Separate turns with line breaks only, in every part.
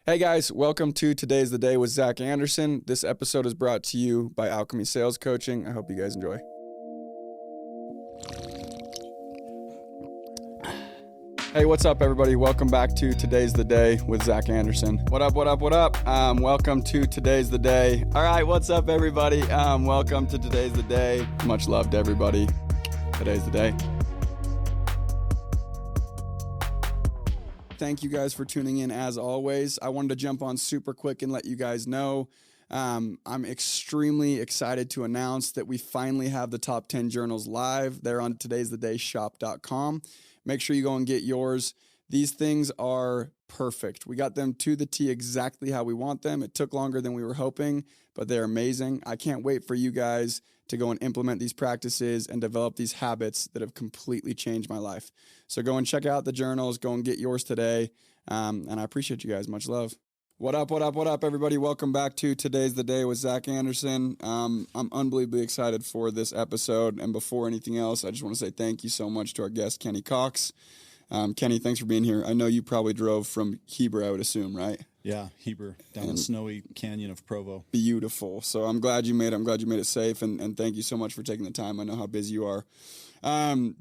Hey guys, welcome to Today's the Day with Zack Andersen. This episode is brought to you by ALCHEMY Sales Coaching. I hope you guys enjoy. Hey, what's up, everybody? Welcome back to Today's the Day with Zack Andersen. What up? Welcome to Today's the Day. All right, what's up, everybody? Welcome to Today's the Day. Much love to everybody. Today's the day. Thank you guys for tuning in as always. I wanted to jump on super quick and let you guys know I'm extremely excited to announce that we finally have the top 10 journals live. They're on today'sthedayshop.com. Make sure you go and get yours. These things are perfect. We got them to the T exactly how we want them. It took longer than we were hoping, but they're amazing. I can't wait for you guys to go and implement these practices and develop these habits that have completely changed my life. So go and check out the journals. Go and get yours today. And I appreciate you guys. Much love. What up, everybody? Welcome back to Today's the Day with Zack Andersen. I'm unbelievably excited for this episode. And before anything else, I just want to say thank you so much to our guest, Kenny Cox. Kenny, thanks for being here. I know you probably drove from Heber, I would assume, right?
Yeah, Heber, down the snowy canyon of Provo.
Beautiful. So I'm glad you made it. I'm glad you made it safe, and thank you so much for taking the time. I know how busy you are.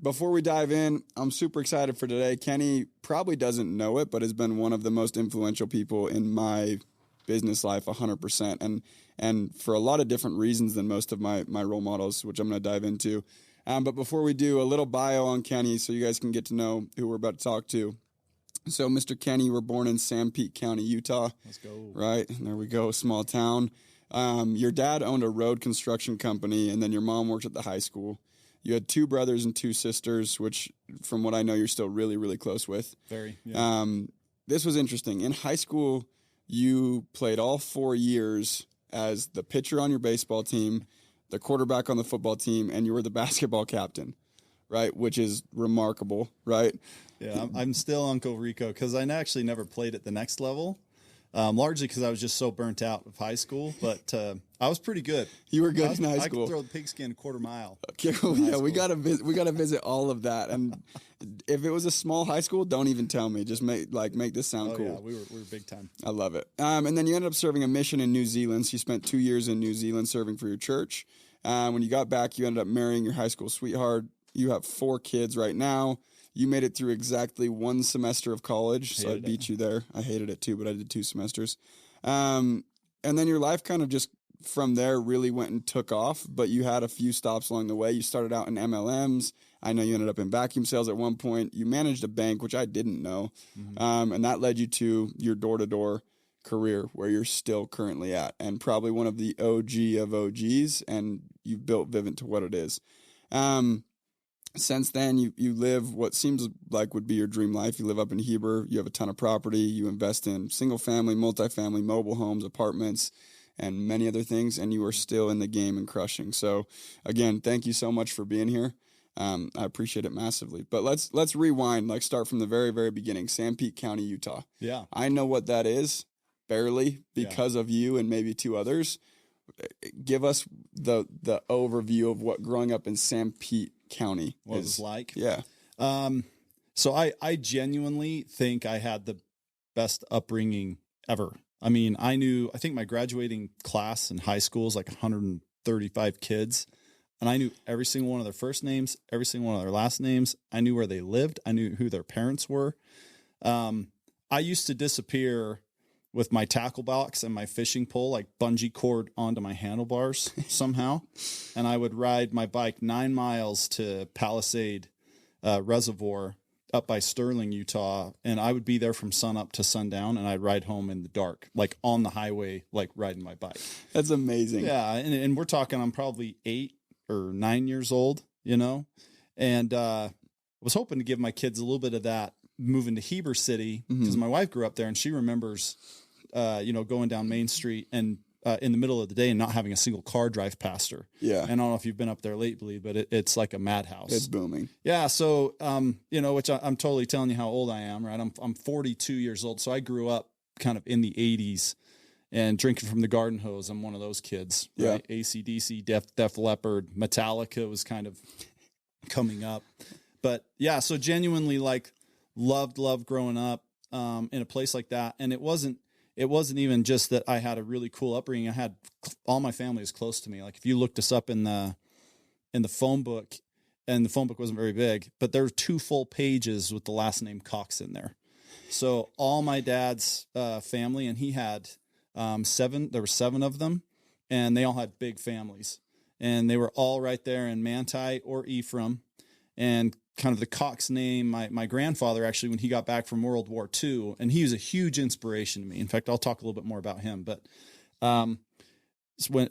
Before we dive in, I'm super excited for today. Kenny probably doesn't know it, but has been one of the most influential people in my business life, 100%, and for a lot of different reasons than most of my role models, which I'm going to dive into. But before we do, a little bio on Kenny so you guys can get to know who we're about to talk to. So, Mr. Kenny, you were born in Sanpete County, Utah.
Let's go.
Right? There we go, small town. Your dad owned a road construction company, and then your mom worked at the high school. You had 2 brothers and 2 sisters, which, from what I know, you're still really, really close with.
Very, yeah.
This was interesting. In high school, you played all 4 years as the pitcher on your baseball team, the quarterback on the football team, and you were the basketball captain, right? Which is remarkable, right?
Yeah, I'm still Uncle Rico because I actually never played at the next level, largely because I was just so burnt out of high school. But I was pretty good.
You were good in high school.
I could throw the pigskin quarter mile.
Okay, well, yeah, we gotta visit all of that. And if it was a small high school, don't even tell me. Just make this sound cool.
Yeah, we were big time.
I love it. And then you ended up serving a mission in New Zealand. So you spent 2 years in New Zealand serving for your church. When you got back, you ended up marrying your high school sweetheart. You have 4 kids right now. You made it through exactly 1 semester of college, so I beat you there. I hated it too, but I did 2 semesters. And then your life kind of just from there really went and took off, but you had a few stops along the way. You started out in MLMs. I know you ended up in vacuum sales at one point. You managed a bank, which I didn't know, and that led you to your door-to-door career where you're still currently at, and probably one of the OG of OGs, and you've built Vivint to what it is. Since then, you live what seems like would be your dream life. You live up in Heber. You have a ton of property. You invest in single-family, multifamily, mobile homes, apartments, and many other things, and you are still in the game and crushing. So, again, thank you so much for being here. I appreciate it massively. But let's rewind, start from the very, very beginning. Sanpete County, Utah.
Yeah.
I know what that is, barely, because of you and maybe 2 others. Give us the overview of what growing up in Sanpete County
what it was like.
Yeah.
So I genuinely think I had the best upbringing ever. I mean, I think my graduating class in high school is like 135 kids, and I knew every single one of their first names, every single one of their last names. I knew where they lived. I knew who their parents were. I used to disappear with my tackle box and my fishing pole, like bungee cord onto my handlebars somehow. And I would ride my bike 9 miles to Palisade Reservoir up by Sterling, Utah. And I would be there from sun up to sundown, and I'd ride home in the dark, like on the highway, like riding my bike.
That's amazing.
Yeah. And we're talking, I'm probably 8 or 9 years old, and I was hoping to give my kids a little bit of that moving to Heber City, because my wife grew up there, and she remembers going down Main Street and in the middle of the day and not having a single car drive past her.
Yeah.
And I don't know if you've been up there lately, but it's like a madhouse.
It's booming.
Yeah. So, which I'm totally telling you how old I am, right? I'm 42 years old. So I grew up kind of in the 80s and drinking from the garden hose. I'm one of those kids, right? Yeah. AC/DC, Def Leppard, Metallica was kind of coming up. But yeah, so genuinely loved growing up in a place like that. And it wasn't it wasn't even just that I had a really cool upbringing. I had all my family is close to me. Like if you looked us up in the phone book, and the phone book wasn't very big, but there were 2 full pages with the last name Cox in there. So all my dad's family, and he had 7. There were 7 of them, and they all had big families, and they were all right there in Manti or Ephraim, and kind of the Cox name. My grandfather actually, when he got back from World War II, and he was a huge inspiration to me. In fact, I'll talk a little bit more about him, but.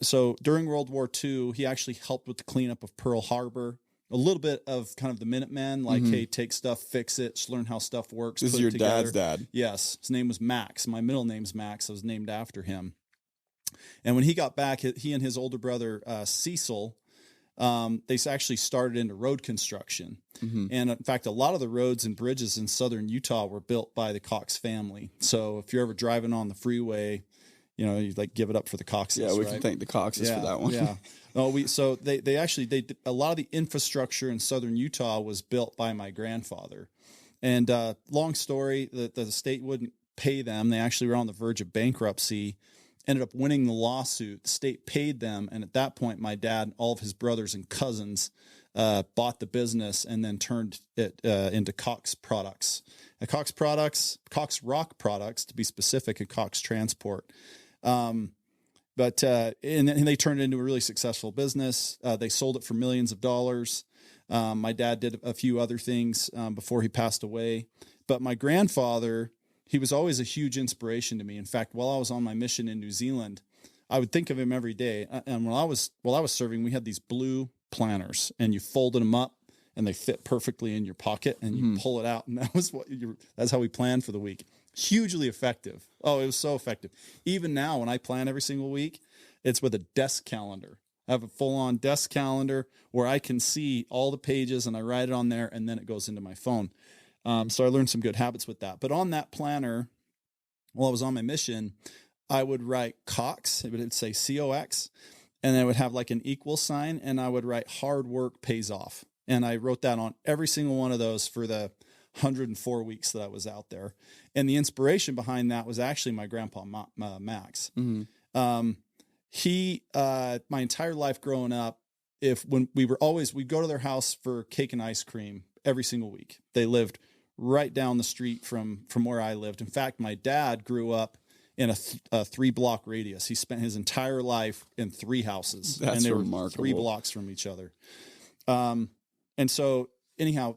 So during World War II, he actually helped with the cleanup of Pearl Harbor, a little bit of kind of the Minutemen, like, hey, take stuff, fix it, just learn how stuff works.
This is your dad's dad.
Yes. His name was Max. My middle name's Max. I was named after him. And when he got back, he and his older brother, Cecil, they actually started into road construction. And in fact, a lot of the roads and bridges in southern Utah were built by the Cox family. So if you're ever driving on the freeway, you know, you like give it up for the Coxes.
Yeah, we can thank the Coxes for that one.
Yeah. No, so they actually a lot of the infrastructure in southern Utah was built by my grandfather. And long story, the state wouldn't pay them. They actually were on the verge of bankruptcy. Ended up winning the lawsuit. The state paid them, and at that point, my dad and all of his brothers and cousins bought the business and then turned it into Cox Products. Cox Rock Products, to be specific, and Cox Transport. And they turned it into a really successful business. They sold it for millions of dollars. My dad did a few other things before he passed away. But my grandfather, he was always a huge inspiration to me. In fact, while I was on my mission in New Zealand, I would think of him every day. And while I was serving, we had these blue planners, and you folded them up, and they fit perfectly in your pocket, and you pull it out, and that's how we planned for the week. Hugely effective. Oh, it was so effective. Even now, when I plan every single week, it's with a desk calendar. I have a full-on desk calendar where I can see all the pages, and I write it on there, and then it goes into my phone. So I learned some good habits with that. But on that planner, while I was on my mission, I would write Cox. It would say COX, and then I would have like an equal sign, and I would write hard work pays off. And I wrote that on every single one of those for the 104 weeks that I was out there. And the inspiration behind that was actually my grandpa, Max. He, my entire life growing up, we'd go to their house for cake and ice cream every single week. They lived right down the street from where I lived. In fact, my dad grew up in a 3-block radius. He spent his entire life in 3 houses.
That's
and they
remarkable.
were 3 blocks from each other. And so anyhow,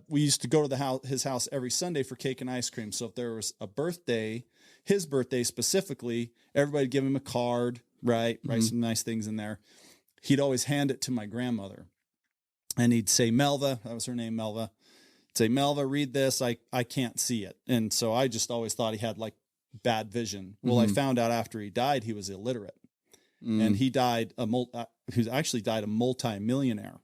we used to go to his house every Sunday for cake and ice cream. So if there was a birthday, his birthday specifically, everybody would give him a card, write some nice things in there. He'd always hand it to my grandmother, and he'd say, Melva, that was her name, Melva. He'd say, Melva, read this. I can't see it. And so I just always thought he had like bad vision. Well, I found out after he died, he was illiterate, and he died he actually died a multi-millionaire.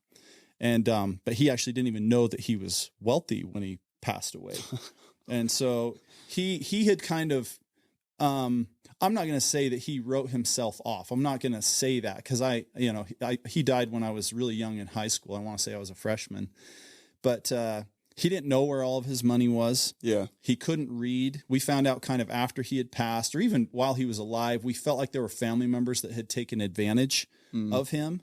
And, but he actually didn't even know that he was wealthy when he passed away. And so he had kind of, I'm not going to say that he wrote himself off. I'm not going to say that, because he died when I was really young in high school. I want to say I was a freshman, but, he didn't know where all of his money was. Yeah. He couldn't read. We found out kind of after he had passed, or even while he was alive, we felt like there were family members that had taken advantage of him.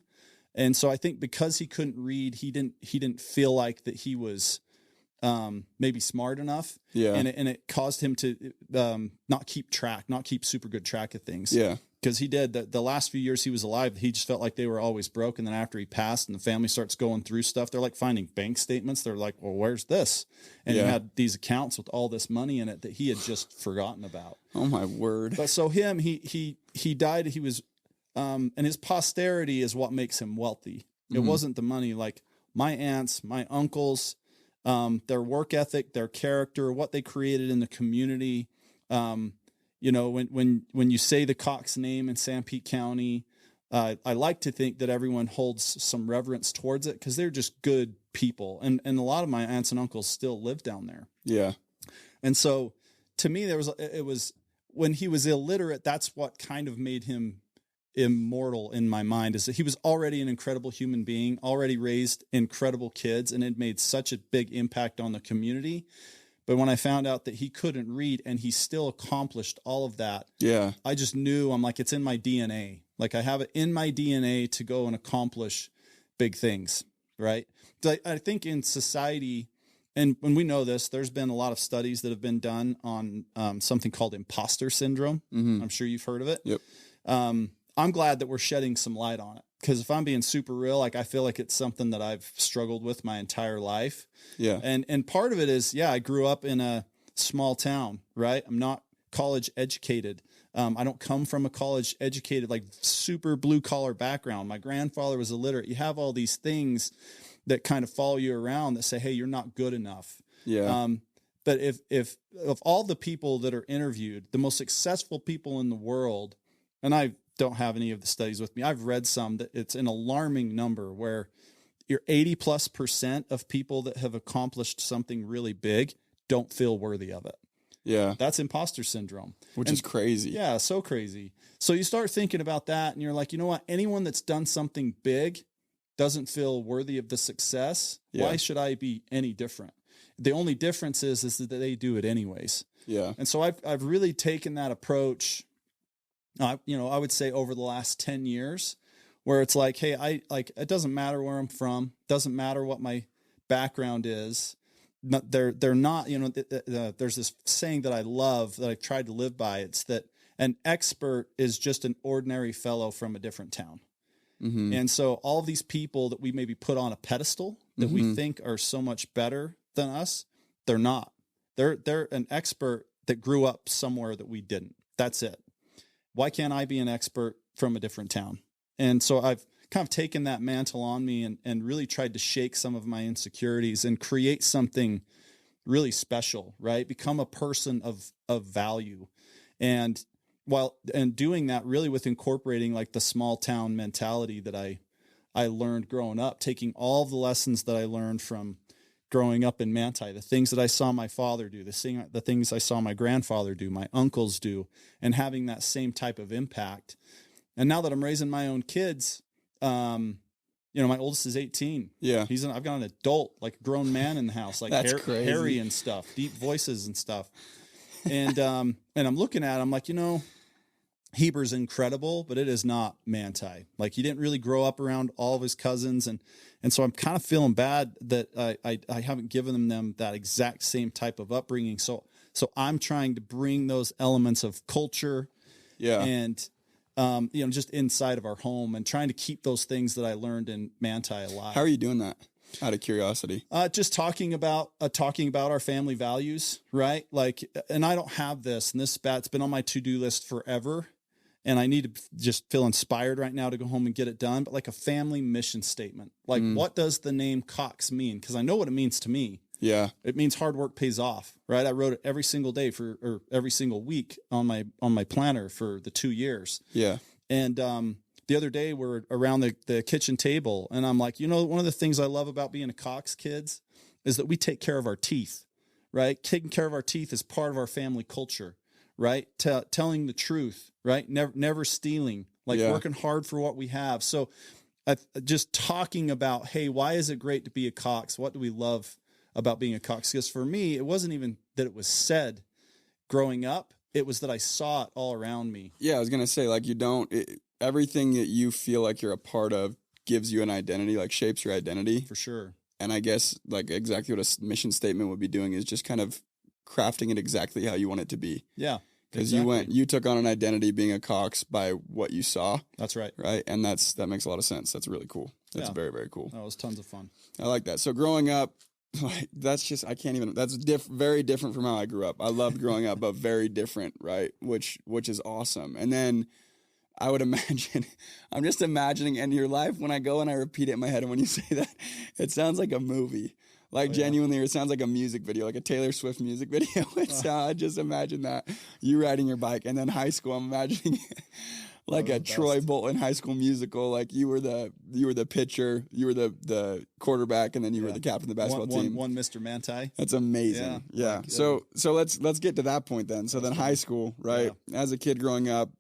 And so I think because he couldn't read, he didn't feel like that he was maybe smart enough. Yeah. And it caused him to not keep super good track of things. Yeah. Because he did the last few years he was alive, he just felt like they were always broke. And then after he passed and the family starts going through stuff, they're like finding bank statements. They're like, well, where's this? And he had these accounts with all this money in it that he had just forgotten about.
Oh my word.
But so he died. He was, and his posterity is what makes him wealthy. It wasn't the money. Like my aunts, my uncles, their work ethic, their character, what they created in the community. When you say the Cox name in Sanpete County, I like to think that everyone holds some reverence towards it because they're just good people. And a lot of my aunts and uncles still live down there. Yeah. And so to me, it was when he was illiterate, that's what kind of made him immortal in my mind, is that he was already an incredible human being, already raised incredible kids, and it made such a big impact on the community. But when I found out that he couldn't read and he still accomplished all of that,
Yeah.
I just knew, I'm like, it's in my DNA. Like I have it in my DNA to go and accomplish big things, right? So I think in society, and when we know this, there's been a lot of studies that have been done on something called imposter syndrome.
Mm-hmm.
I'm sure you've heard of it.
Yep.
I'm glad that we're shedding some light on it, because if I'm being super real, like I feel like it's something that I've struggled with my entire life.
Yeah.
And part of it is, yeah, I grew up in a small town, right? I'm not college educated. I don't come from a college educated, like super blue collar background. My grandfather was illiterate. You have all these things that kind of follow you around that say, hey, you're not good enough.
Yeah.
But if of all the people that are interviewed, the most successful people in the world, and I don't have any of the studies with me, I've read some, that it's an alarming number where you're 80+% of people that have accomplished something really big don't feel worthy of it.
Yeah.
That's imposter syndrome.
Which is crazy.
Yeah, so crazy. So you start thinking about that and you're like, you know what? Anyone that's done something big doesn't feel worthy of the success.
Yeah.
Why should I be any different? The only difference is that they do it anyways.
Yeah.
And so I've really taken that approach, I would say over the last 10 years, where it's like, hey, it doesn't matter where I'm from. Doesn't matter what my background is. They're not, there's this saying that I love that I've tried to live by. It's that an expert is just an ordinary fellow from a different town. Mm-hmm. And so all of these people that we maybe put on a pedestal that we think are so much better than us, they're not. They're an expert that grew up somewhere that we didn't. That's it. Why can't I be an expert from a different town? And so I've kind of taken that mantle on me and really tried to shake some of my insecurities and create something really special, right? Become a person of value. And doing that really with incorporating like the small town mentality that I learned growing up, taking all of the lessons that I learned from growing up in Manti, the things that I saw my father do, the things I saw my grandfather do, my uncles do, and having that same type of impact. And now that I'm raising my own kids, my oldest is 18.
Yeah.
I've got an adult, like grown man in the house, like Harry and stuff, deep voices and stuff. And I'm looking at him like, Heber's incredible, but it is not Manti. Like he didn't really grow up around all of his cousins. And so I'm kind of feeling bad that I haven't given them that exact same type of upbringing. So I'm trying to bring those elements of culture and, just inside of our home and trying to keep those things that I learned in Manti alive.
How are you doing that? Out of curiosity.
Just talking about our family values, right? Like, and I don't have this, and it's been on my to-do list forever. And I need to just feel inspired right now to go home and get it done. But like a family mission statement, like what does the name Cox mean? Because I know what it means to me.
Yeah.
It means hard work pays off, right? I wrote it every single day or every single week on my planner for the 2 years.
Yeah.
And the other day we're around the kitchen table and I'm like, one of the things I love about being a Cox kids is that we take care of our teeth, right? Taking care of our teeth is part of our family culture, right? Telling the truth, right? Never stealing, like working hard for what we have. So just talking about, hey, why is it great to be a Cox? What do we love about being a Cox? Because for me, it wasn't even that it was said growing up. It was that I saw it all around me. Yeah,
I was going to say, like, everything that you feel like you're a part of gives you an identity, like shapes your identity.
For sure.
And I guess like exactly what a mission statement would be doing is just kind of crafting it exactly how you want it to be.
Yeah.
Because you took on an identity being a Cox by what you saw.
That's right.
Right. And that makes a lot of sense. That's really cool. That's very, very cool.
That was tons of fun.
I like that. So growing up, like that's very different from how I grew up. I loved growing up, but very different. Right. Which is awesome. And then I would imagine, I'm just imagining in your life when I go and I repeat it in my head. And when you say that, it sounds like a movie. Like genuinely, it sounds like a music video, like a Taylor Swift music video. I just imagine that you riding your bike, and then high school. I'm imagining like a Troy Bolton High School Musical. Like you were the pitcher, you were the quarterback, and then you were the captain of the basketball team.
One Mr. Manti.
That's amazing. Yeah. So let's get to that point then. So then high school, right? Yeah. As a kid growing up,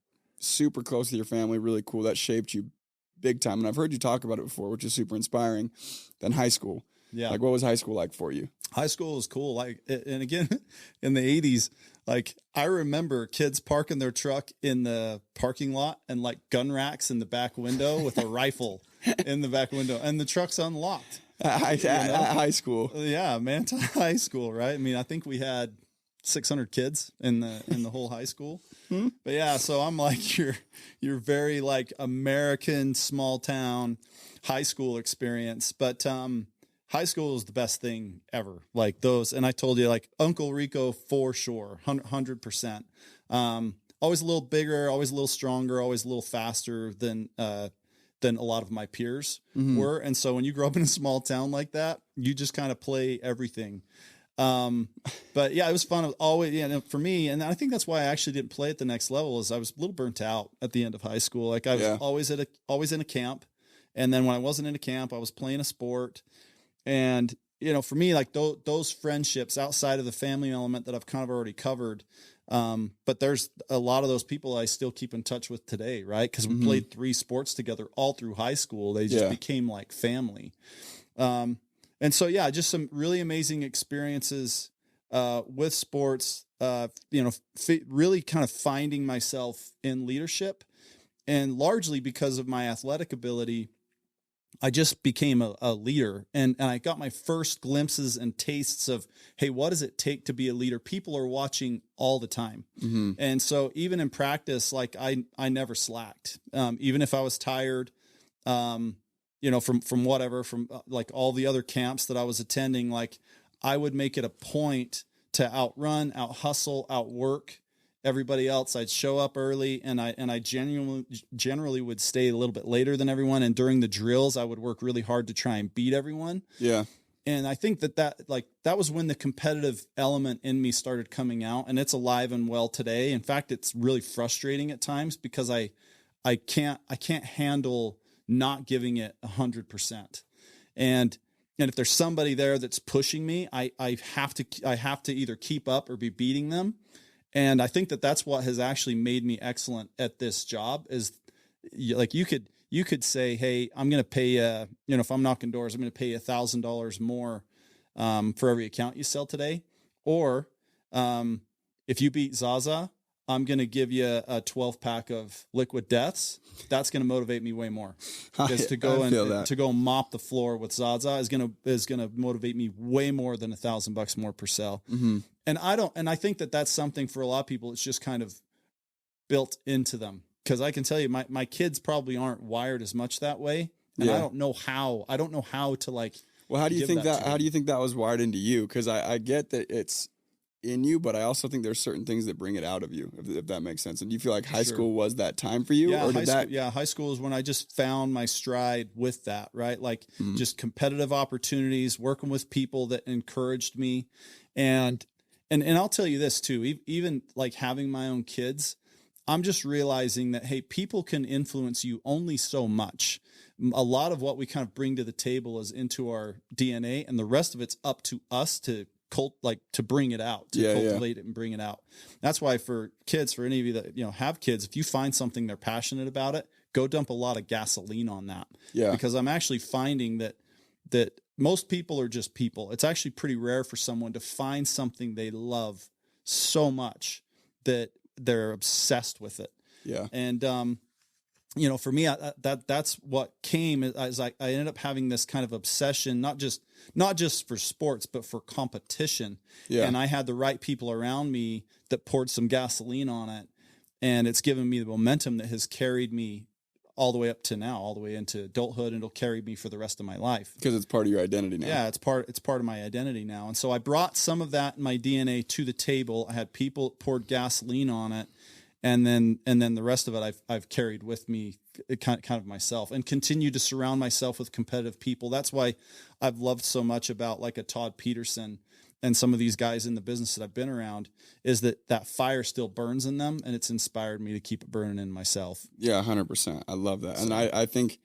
super close to your family, really cool. That shaped you big time, and I've heard you talk about it before, which is super inspiring. Then high school.
Yeah.
Like, what was high school like for you?
High school was cool. Like, and again, in the 80s, like I remember kids parking their truck in the parking lot and like gun racks in the back window with a rifle in the back window, and the truck's unlocked.
At high school.
Yeah, man, to high school, right? I mean, I think we had 600 kids in the whole high school. But yeah, so I'm like you're very like American small town high school experience. But high school is the best thing ever. Like those, and I told you, like Uncle Rico for sure, 100%. Always a little bigger, always a little stronger, always a little faster than a lot of my peers were. And so when you grow up in a small town like that, you just kind of play everything. But yeah, it was fun. It was always, for me, and I think that's why I actually didn't play at the next level, is I was a little burnt out at the end of high school. Like I was always in a camp. And then when I wasn't in a camp, I was playing a sport. And, for me, like those friendships outside of the family element that I've kind of already covered. But there's a lot of those people I still keep in touch with today, right? Because we played 3 sports together all through high school. They just became like family. And so, yeah, just some really amazing experiences with sports, really kind of finding myself in leadership. And largely because of my athletic ability, I just became a leader, and I got my first glimpses and tastes of, hey, what does it take to be a leader? People are watching all the time. And so even in practice, like I never slacked. Even if I was tired, from like all the other camps that I was attending, like I would make it a point to outrun, out hustle, outwork everybody else. I'd show up early, and I generally would stay a little bit later than everyone. And during the drills, I would work really hard to try and beat everyone. Yeah. And I think that was when the competitive element in me started coming out, and it's alive and well today. In fact, it's really frustrating at times because I can't handle not giving it 100%. And if there's somebody there that's pushing me, I have to either keep up or be beating them. And I think that's what has actually made me excellent at this job is like, you could say, hey, I'm going to pay, if I'm knocking doors, I'm going to pay $1,000 more, for every account you sell today. Or, if you beat Zaza, I'm going to give you a 12-pack of Liquid Deaths. That's going to motivate me way more. Because to go mop the floor with Zaza is going to motivate me way more than $1,000 more per sell. And I think that's something for a lot of people. It's just kind of built into them. Because I can tell you, my kids probably aren't wired as much that way, and I don't know how to like.
Well, how do you think that was wired into you? Because I get that it's in you, but I also think there's certain things that bring it out of you, if that makes sense. And do you feel like high school was that time for you?
Yeah, high school is when I just found my stride with that, right? Like just competitive opportunities, working with people that encouraged me. And I'll tell you this too, even like having my own kids, I'm just realizing that, hey, people can influence you only so much. A lot of what we kind of bring to the table is into our DNA, and the rest of it's up to us to bring it out, cultivate it and bring it out. That's why for kids, for any of you that, have kids, if you find something they're passionate about it, go dump a lot of gasoline on that. Yeah. Because I'm actually finding that most people are just people. It's actually pretty rare for someone to find something they love so much that they're obsessed with it. Yeah. And, for me, that's what came as I ended up having this kind of obsession, not just for sports, but for competition. Yeah. And I had the right people around me that poured some gasoline on it, and it's given me the momentum that has carried me all the way up to now, all the way into adulthood, and it'll carry me for the rest of my life. Because
it's part of your identity now.
Yeah, it's part of my identity now. And so I brought some of that in my DNA to the table. I had people that poured gasoline on it, and then the rest of it I've carried with me kind of myself, and continue to surround myself with competitive people. That's why I've loved so much about like a Todd Peterson and some of these guys in the business that I've been around, is that fire still burns in them, and it's inspired me to keep it burning in myself.
Yeah, 100%. I love that. And I think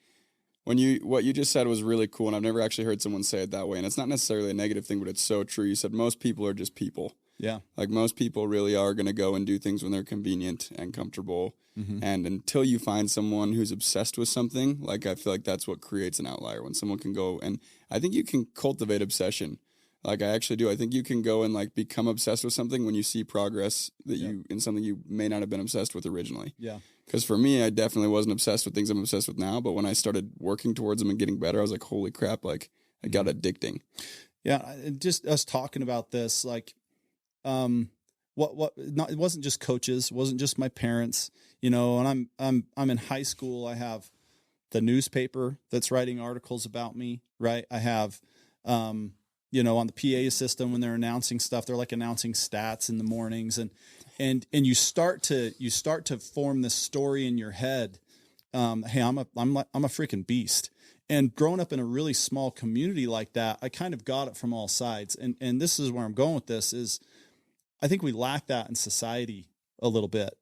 what you just said was really cool, and I've never actually heard someone say it that way. And it's not necessarily a negative thing, but it's so true. You said most people are just people.
Yeah.
Like most people really are going to go and do things when they're convenient and comfortable. And until you find someone who's obsessed with something, like I feel like that's what creates an outlier, when someone can go, and I think you can cultivate obsession. Like I actually do. I think you can go and like become obsessed with something when you see progress that you in something you may not have been obsessed with originally.
Yeah.
Because for me, I definitely wasn't obsessed with things I'm obsessed with now. But when I started working towards them and getting better, I was like, holy crap, like it got addicting.
Yeah. And just us talking about this, like, it wasn't just coaches, it wasn't just my parents, you know, and I'm in high school. I have the newspaper that's writing articles about me, right? I have, you know, on the PA system, when they're announcing stuff, they're like announcing stats in the mornings, and you start to form this story in your head. Hey, I'm a freaking beast. And growing up in a really small community like that, I kind of got it from all sides. And this is where I'm going with this is, I think we lack that in society a little bit.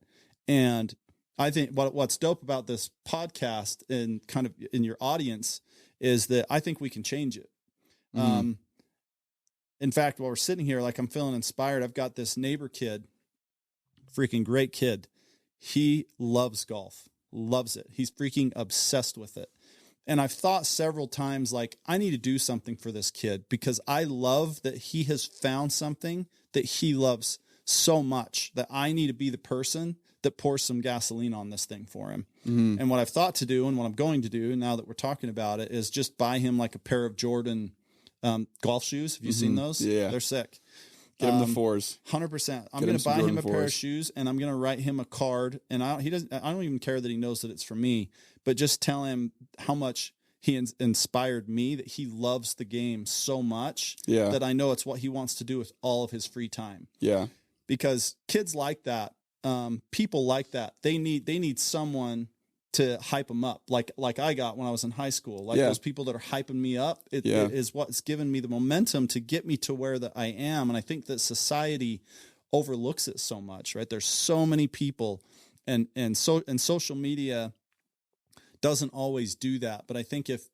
And I think what's dope about this podcast and kind of in your audience is that I think we can change it. In fact, while we're sitting here, like I'm feeling inspired. I've got this neighbor kid, freaking great kid. He loves golf, loves it. He's freaking obsessed with it. And I've thought several times, like, I need to do something for this kid because I love that he has found something that he loves so much that I need to be the person that pours some gasoline on this thing for him. And what I've thought to do and what I'm going to do now that we're talking about it is just buy him like a pair of Jordan golf shoes. Have you seen those?
Yeah.
They're sick.
Get him the 4s.
100%. I'm going to buy him a pair of shoes, and I'm going to write him a card. And I don't even care that he knows that it's for me, but just tell him how much he inspired me, that he loves the game so much that I know it's what he wants to do with all of his free time.
Yeah.
Because kids like that, people like that, they need someone to hype them up. Like I got when I was in high school, like those people that are hyping me up, it is what's given me the momentum to get me to where that I am. And I think that society overlooks it so much, right? There's so many people and social media doesn't always do that. But I think if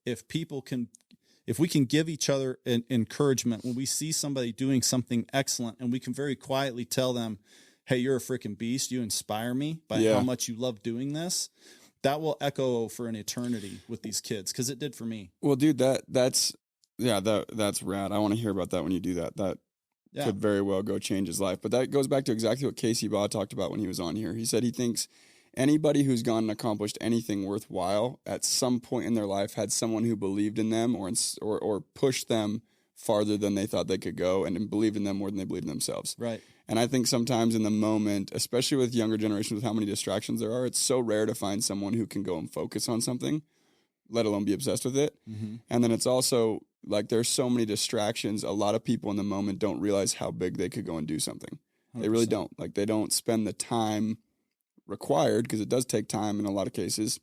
we can give each other an encouragement when we see somebody doing something excellent, and we can very quietly tell them, hey, you're a freaking beast. You inspire me by how much you love doing this. That will echo for an eternity with these kids, because it did for me.
Well, dude, that's rad. I want to hear about that when you do that. That could very well go change his life. But that goes back to exactly what Casey Baugh talked about when he was on here. He said he thinks anybody who's gone and accomplished anything worthwhile at some point in their life had someone who believed in them or pushed them farther than they thought they could go, and believed in them more than they believed in themselves.
Right.
And I think sometimes in the moment, especially with younger generations, with how many distractions there are, it's so rare to find someone who can go and focus on something, let alone be obsessed with it. And then it's also like there's so many distractions. A lot of people in the moment don't realize how big they could go and do something. 100%. They really don't. Like they don't spend the time required, because it does take time in a lot of cases.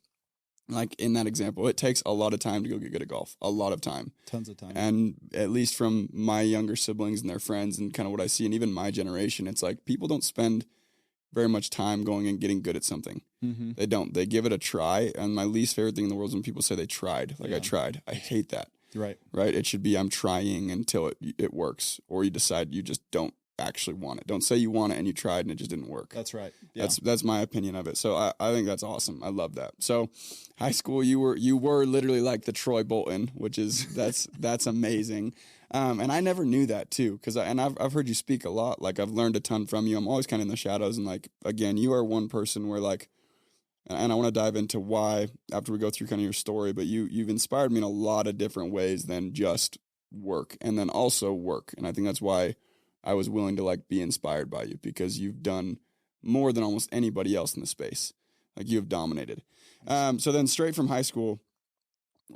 Like in that example, it takes a lot of time to go get good at golf. A lot of time.
Tons of time. And
at least from my younger siblings and their friends and kind of what I see, and even my generation, it's like people don't spend very much time going and getting good at something. They don't. They give it a try. And my least favorite thing in the world is when people say they tried. Like I tried. I hate that. Right. It should be I'm trying until it works, or you decide you just don't actually want it. Don't say you want it and you tried and it just didn't work.
That's right. Yeah.
That's my opinion of it. So I think that's awesome. I love that. So high school, you were literally like the Troy Bolton, which is that's amazing. And I never knew that too, because I've heard you speak a lot. Like I've learned a ton from you. I'm always kind of in the shadows, and like again, you are one person where like, and I want to dive into why after we go through kind of your story. But you've inspired me in a lot of different ways than just work, and then also work. And I think that's why I was willing to like be inspired by you, because you've done more than almost anybody else in the space. Like you have dominated. So then straight from high school,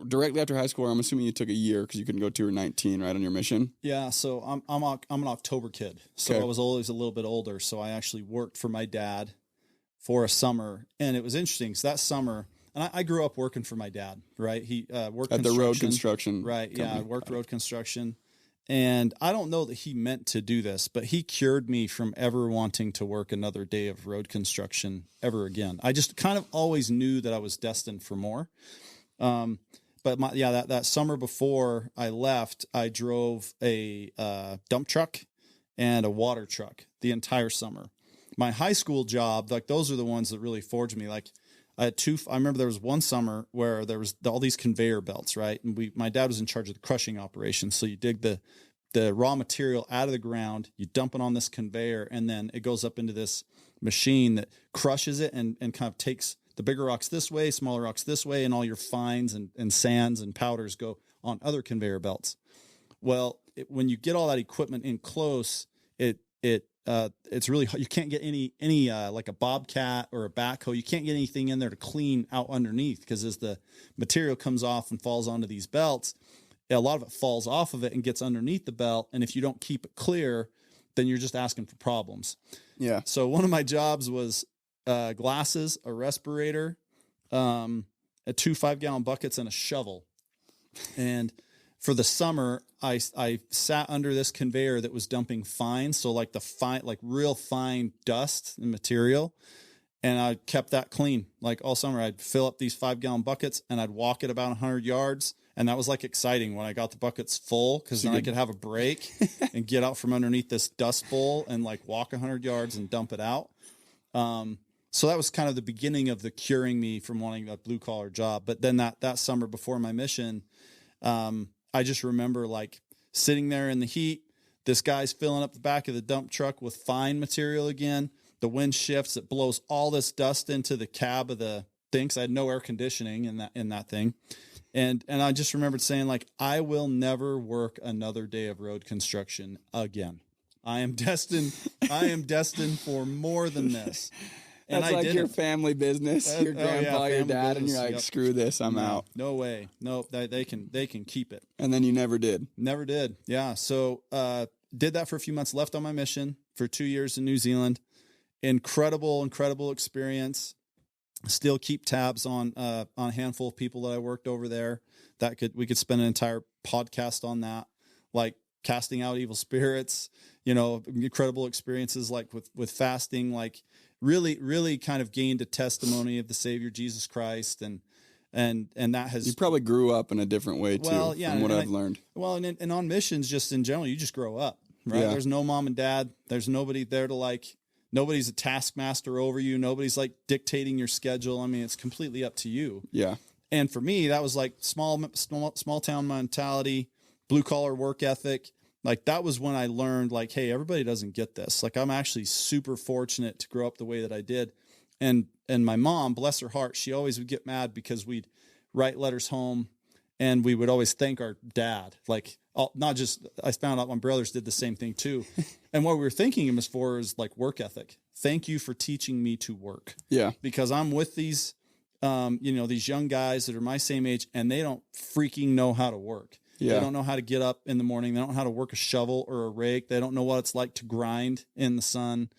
directly after high school, I'm assuming you took a year because you couldn't go to 19, right, on your mission? Yeah. So I'm an October kid. So I was always a little bit older. So I actually worked for my dad for a summer. And it was interesting because that summer, and I grew up working for my dad, right? He worked at the road construction. Right. Company. Yeah. I worked road construction. And I don't know that he meant to do this, but he cured me from ever wanting to work another day of road construction ever again. I just kind of always knew that I was destined for more. But that summer before I left, I drove a dump truck
and a water truck the entire summer. My high school job, like those are the ones that really forged me. Like I remember there was one summer where there was all these conveyor belts, right? And my dad was in charge of the crushing operation. So you dig the raw material out of the ground, you dump it on this conveyor, and then it goes up into this machine that crushes it and kind of takes the bigger rocks this way, smaller rocks this way, and all your fines and sands and powders go on other conveyor belts. Well, when you get all that equipment in close, it's really, you can't get any like a bobcat or a backhoe. You can't get anything in there to clean out underneath, because as the material comes off and falls onto these belts, a lot of it falls off of it and gets underneath the belt. And if you don't keep it clear, then you're just asking for problems.
Yeah.
So one of my jobs was glasses, a respirator, 2 5-gallon buckets, and a shovel. And for the summer, I sat under this conveyor that was dumping fines. So like real fine dust and material. And I kept that clean. Like all summer, I'd fill up these 5-gallon buckets and I'd walk it about 100 yards. And that was like exciting when I got the buckets full, because then I could have a break and get out from underneath this dust bowl and like walk 100 yards and dump it out. So that was kind of the beginning of the curing me from wanting a blue collar job. But then that summer before my mission, I just remember like sitting there in the heat. This guy's filling up the back of the dump truck with fine material again. The wind shifts. It blows all this dust into the cab of the thing, 'cause I had no air conditioning in that thing. And I just remembered saying, like, I will never work another day of road construction again. I am destined for more than this. And
That's like your family business, your grandpa, your dad, business, and you're like, yep. Screw this, I'm out.
No way. No, they can keep it.
And then you never did.
Never did. Yeah. So did that for a few months, left on my mission for 2 years in New Zealand. Incredible experience. Still keep tabs on a handful of people that I worked over there. We could spend an entire podcast on that, like casting out evil spirits, incredible experiences like with fasting, like really kind of gained a testimony of the Savior Jesus Christ. And that has,
you probably grew up in a different way too, from what I've learned.
Well, and on missions, just in general, you just grow up, right? Yeah. There's no mom and dad. There's nobody there to nobody's a taskmaster over you. Nobody's like dictating your schedule. I mean, it's completely up to you.
Yeah.
And for me, that was like small town mentality, blue collar work ethic. Like that was when I learned like, hey, everybody doesn't get this. Like I'm actually super fortunate to grow up the way that I did. And my mom, bless her heart, she always would get mad because we'd write letters home and we would always thank our dad. Like not just, I found out my brothers did the same thing too. And what we were thanking him for is like work ethic. Thank you for teaching me to work.
Yeah.
Because I'm with these, these young guys that are my same age and they don't freaking know how to work. Yeah. They don't know how to get up in the morning. They don't know how to work a shovel or a rake. They don't know what it's like to grind in the sun.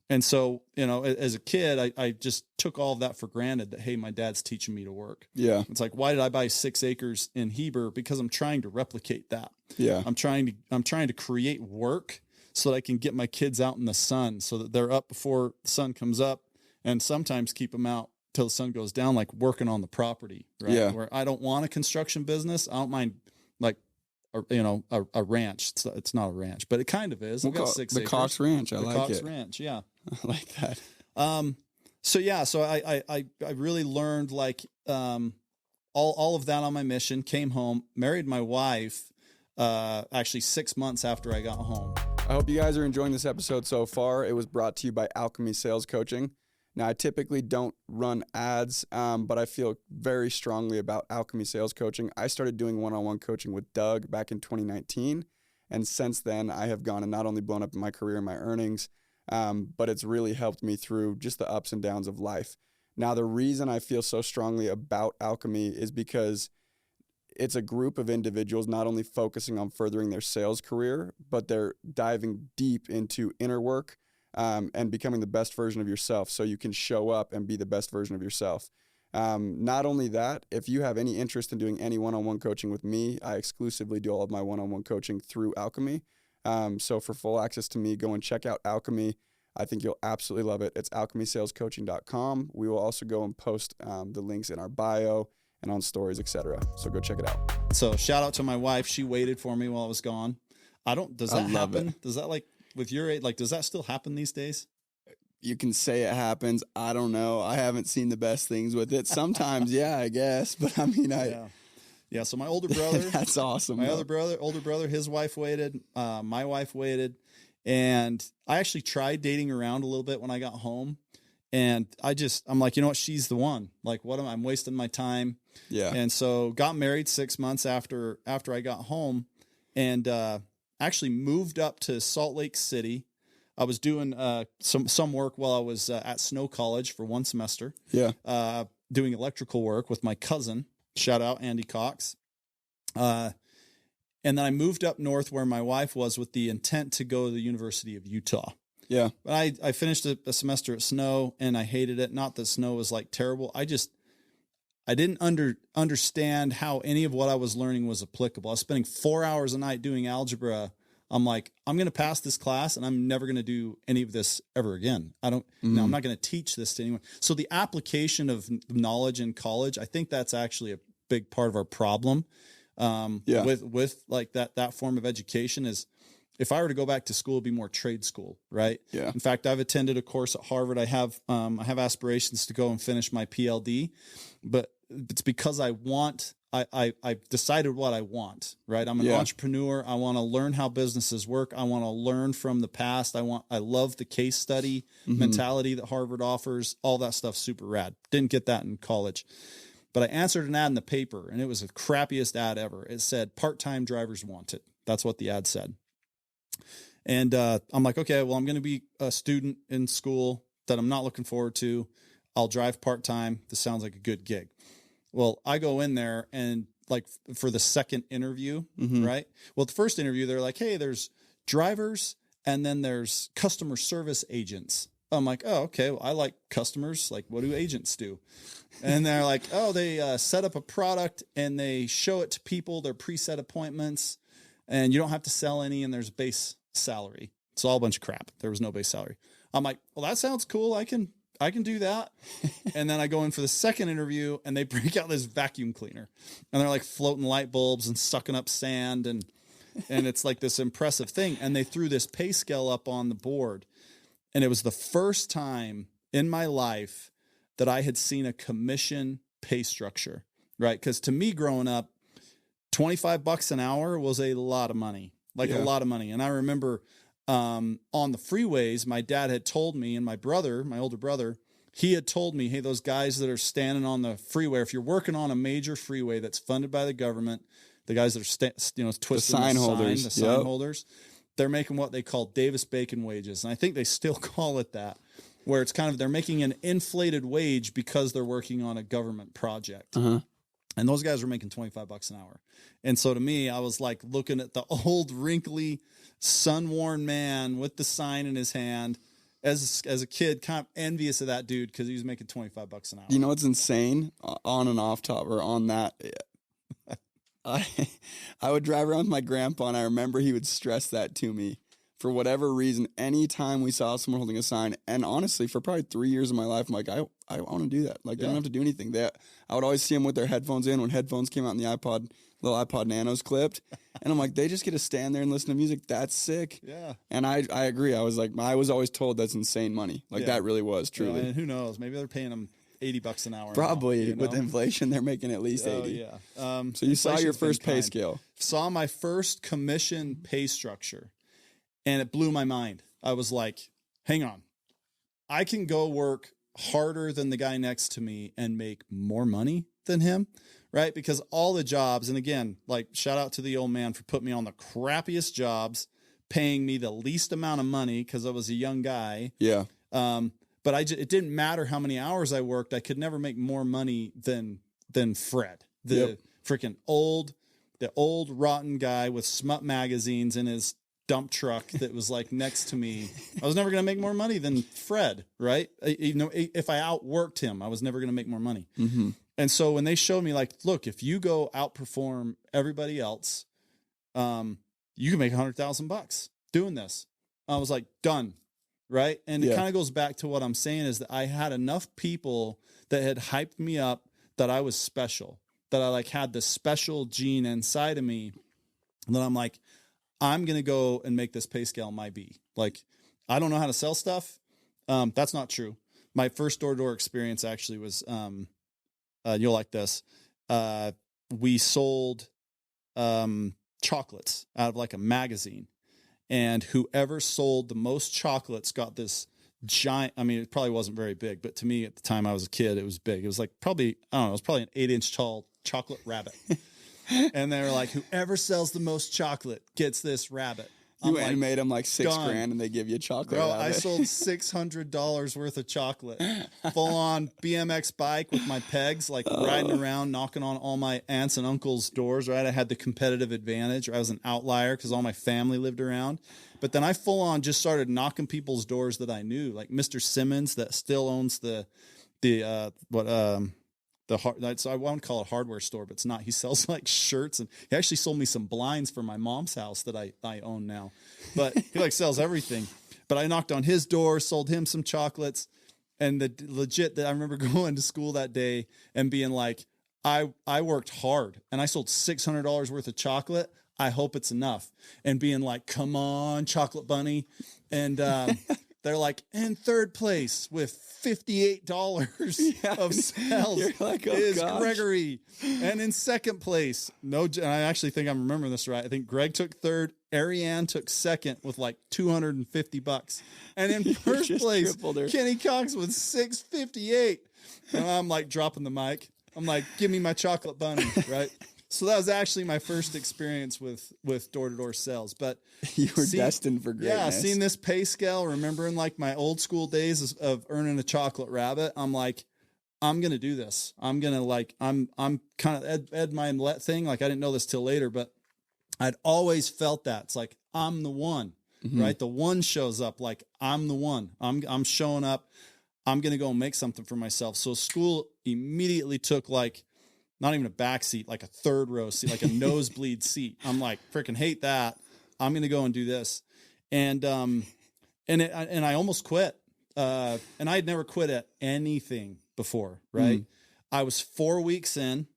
And so, as a kid, I just took all of that for granted that, hey, my dad's teaching me to work. Yeah. It's like, why did I buy 6 acres in Heber? Because I'm trying to replicate that. Yeah. I'm trying to create work so that I can get my kids out in the sun so that they're up before the sun comes up, and sometimes keep them out till the sun goes down, like working on the property, right? Yeah. Where I don't want a construction business. I don't mind like, a ranch. It's not a ranch, but it kind of is. I've got 6 acres.
The Cox Ranch. I like it.
The Cox Ranch. Yeah.
I like that.
So I really learned like, all of that on my mission, came home, married my wife, actually 6 months after I got home.
I hope you guys are enjoying this episode so far. It was brought to you by ALCHEMY Sales Coaching. Now, I typically don't run ads, but I feel very strongly about ALCHEMY Sales Coaching. I started doing one-on-one coaching with Doug back in 2019, and since then, I have gone and not only blown up in my career and my earnings, but it's really helped me through just the ups and downs of life. Now, the reason I feel so strongly about ALCHEMY is because it's a group of individuals not only focusing on furthering their sales career, but they're diving deep into inner work, and becoming the best version of yourself so you can show up and be the best version of yourself. Not only that, if you have any interest in doing any one-on-one coaching with me, I exclusively do all of my one-on-one coaching through ALCHEMY. So for full access to me, go and check out ALCHEMY. I think you'll absolutely love it. It's alchemysalescoaching.com. We will also go and post the links in our bio and on stories, etc. So go check it out.
So shout out to my wife. She waited for me while I was gone. Does that happen? Does that like with your age, like, does that still happen these days?
You can say it happens. I don't know. I haven't seen the best things with it. Sometimes, yeah, I guess. But I mean,
yeah. So my older brother,
that's awesome.
My older brother, his wife waited. My wife waited, and I actually tried dating around a little bit when I got home. And I'm like, you know what? She's the one. Like, I'm wasting my time.
Yeah.
And so got married 6 months after I got home, and actually moved up to Salt Lake City. I was doing some work while I was at Snow College for one semester.
Yeah.
Doing electrical work with my cousin. Shout out Andy Cox. And then I moved up north where my wife was with the intent to go to the University of Utah.
Yeah.
But I finished a semester at Snow, and I hated it. Not that Snow was like terrible. I didn't understand how any of what I was learning was applicable. I was spending 4 hours a night doing algebra. I'm like, I'm going to pass this class, and I'm never going to do any of this ever again. I'm not going to teach this to anyone. So the application of knowledge in college, I think that's actually a big part of our problem. With like that form of education is, if I were to go back to school, it'd be more trade school, right?
Yeah.
In fact, I've attended a course at Harvard. I have aspirations to go and finish my PLD, but it's because I've decided what I want, right? I'm an entrepreneur. I want to learn how businesses work. I want to learn from the past. I love the case study mentality that Harvard offers. All that stuff's super rad. Didn't get that in college, but I answered an ad in the paper, and it was the crappiest ad ever. It said, "Part-time drivers wanted." That's what the ad said. And I'm like, okay, well, I'm going to be a student in school that I'm not looking forward to. I'll drive part-time. This sounds like a good gig. Well, I go in there, and like for the second interview, right? Well, the first interview, they're like, hey, there's drivers, and then there's customer service agents. I'm like, oh, okay. Well, I like customers. Like, what do agents do? And they're like, oh, they set up a product and they show it to people. They're preset appointments, and you don't have to sell any, and there's base salary. It's all a bunch of crap. There was no base salary. I'm like, well, that sounds cool. I can do that. And then I go in for the second interview, and they break out this vacuum cleaner, and they're like floating light bulbs and sucking up sand. And it's like this impressive thing. And they threw this pay scale up on the board. And it was the first time in my life that I had seen a commission pay structure, right? Because to me, growing up, $25 an hour was a lot of money, a lot of money. And I remember on the freeways, my dad had told me, and my older brother, he had told me, hey, those guys that are standing on the freeway, if you're working on a major freeway that's funded by the government, the guys that are twisting the sign holders, they're making what they call Davis-Bacon wages. And I think they still call it that, where it's kind of, they're making an inflated wage because they're working on a government project. And those guys were making $25 an hour. And so to me, I was like looking at the old wrinkly sun-worn man with the sign in his hand as a kid, kind of envious of that dude because he was making $25 an hour.
You know what's insane? On and off top, or on that, I would drive around with my grandpa, and I remember he would stress that to me for whatever reason. Anytime we saw someone holding a sign, and honestly, for probably 3 years of my life, I'm like, I want to do that. Like, they don't have to do anything. I would always see them with their headphones in when headphones came out in the iPod, little iPod Nanos clipped. And I'm like, they just get to stand there and listen to music. That's sick.
Yeah.
And I agree. I was like, I was always told that's insane money. Like, that really was, truly.
Yeah, and who knows? Maybe they're paying them $80 an hour.
Probably.
Now,
with inflation, they're making at least 80.
Yeah.
So you saw your first pay scale.
Saw my first commission pay structure, and it blew my mind. I was like, hang on. I can go work harder than the guy next to me and make more money than him, right? Because all the jobs, and again, like, shout out to the old man for putting me on the crappiest jobs, paying me the least amount of money because I was a young guy.
Yeah.
But it didn't matter how many hours I worked. I could never make more money than Fred, the old rotten guy with smut magazines in his dump truck that was like next to me. I was never going to make more money than Fred, right? If I outworked him, I was never going to make more money. And so when they showed me, like, look, if you go outperform everybody else, you can make $100,000 doing this. I was like, done. Right. And it kind of goes back to what I'm saying is that I had enough people that had hyped me up that I was special, that I like had this special gene inside of me that I'm like, I'm going to go and make this pay scale my B. Like, I don't know how to sell stuff. That's not true. My first door-to-door experience actually was, you'll like this. We sold chocolates out of like a magazine, and whoever sold the most chocolates got this giant, I mean, it probably wasn't very big, but to me at the time I was a kid, it was big. It was like probably, I don't know, it was probably an 8-inch tall chocolate rabbit. And they were like, whoever sells the most chocolate gets this rabbit.
You went and made them like $6,000 and they give you a chocolate.
Bro, I sold $600 worth of chocolate. Full on BMX bike with my pegs, like riding around, knocking on all my aunts and uncles' doors, right? I had the competitive advantage. I was an outlier because all my family lived around. But then I full on just started knocking people's doors that I knew, like Mr. Simmons that still owns so I won't call it hardware store, but it's not. He sells like shirts, and he actually sold me some blinds for my mom's house that I own now. But he like sells everything. But I knocked on his door, sold him some chocolates, and I remember going to school that day and being like, I worked hard and I sold $600 worth of chocolate. I hope it's enough. And being like, come on, chocolate bunny. And they're like, in third place with $58 of sales
like, oh,
is
gosh.
Gregory. And in second place, and I actually think I'm remembering this right. I think Greg took third. Ariane took second with like $250. And in first place, Kenny Cox with $658. And I'm like dropping the mic. I'm like, give me my chocolate bunny, right? So that was actually my first experience with door-to-door sales. But
you were destined for greatness.
Yeah, seeing this pay scale, remembering like my old school days of earning a chocolate rabbit, I'm like, I'm going to do this. I'm going to like, I'm kind of Ed Milet thing. Like I didn't know this till later, but I'd always felt that. It's like, I'm the one, right? The one shows up like, I'm the one. I'm showing up. I'm going to go and make something for myself. So school immediately took like, not even a back seat, like a third row seat, like a nosebleed seat. I'm like, freaking hate that. I'm going to go and do this. And I almost quit. And I had never quit at anything before, right? I was 4 weeks in.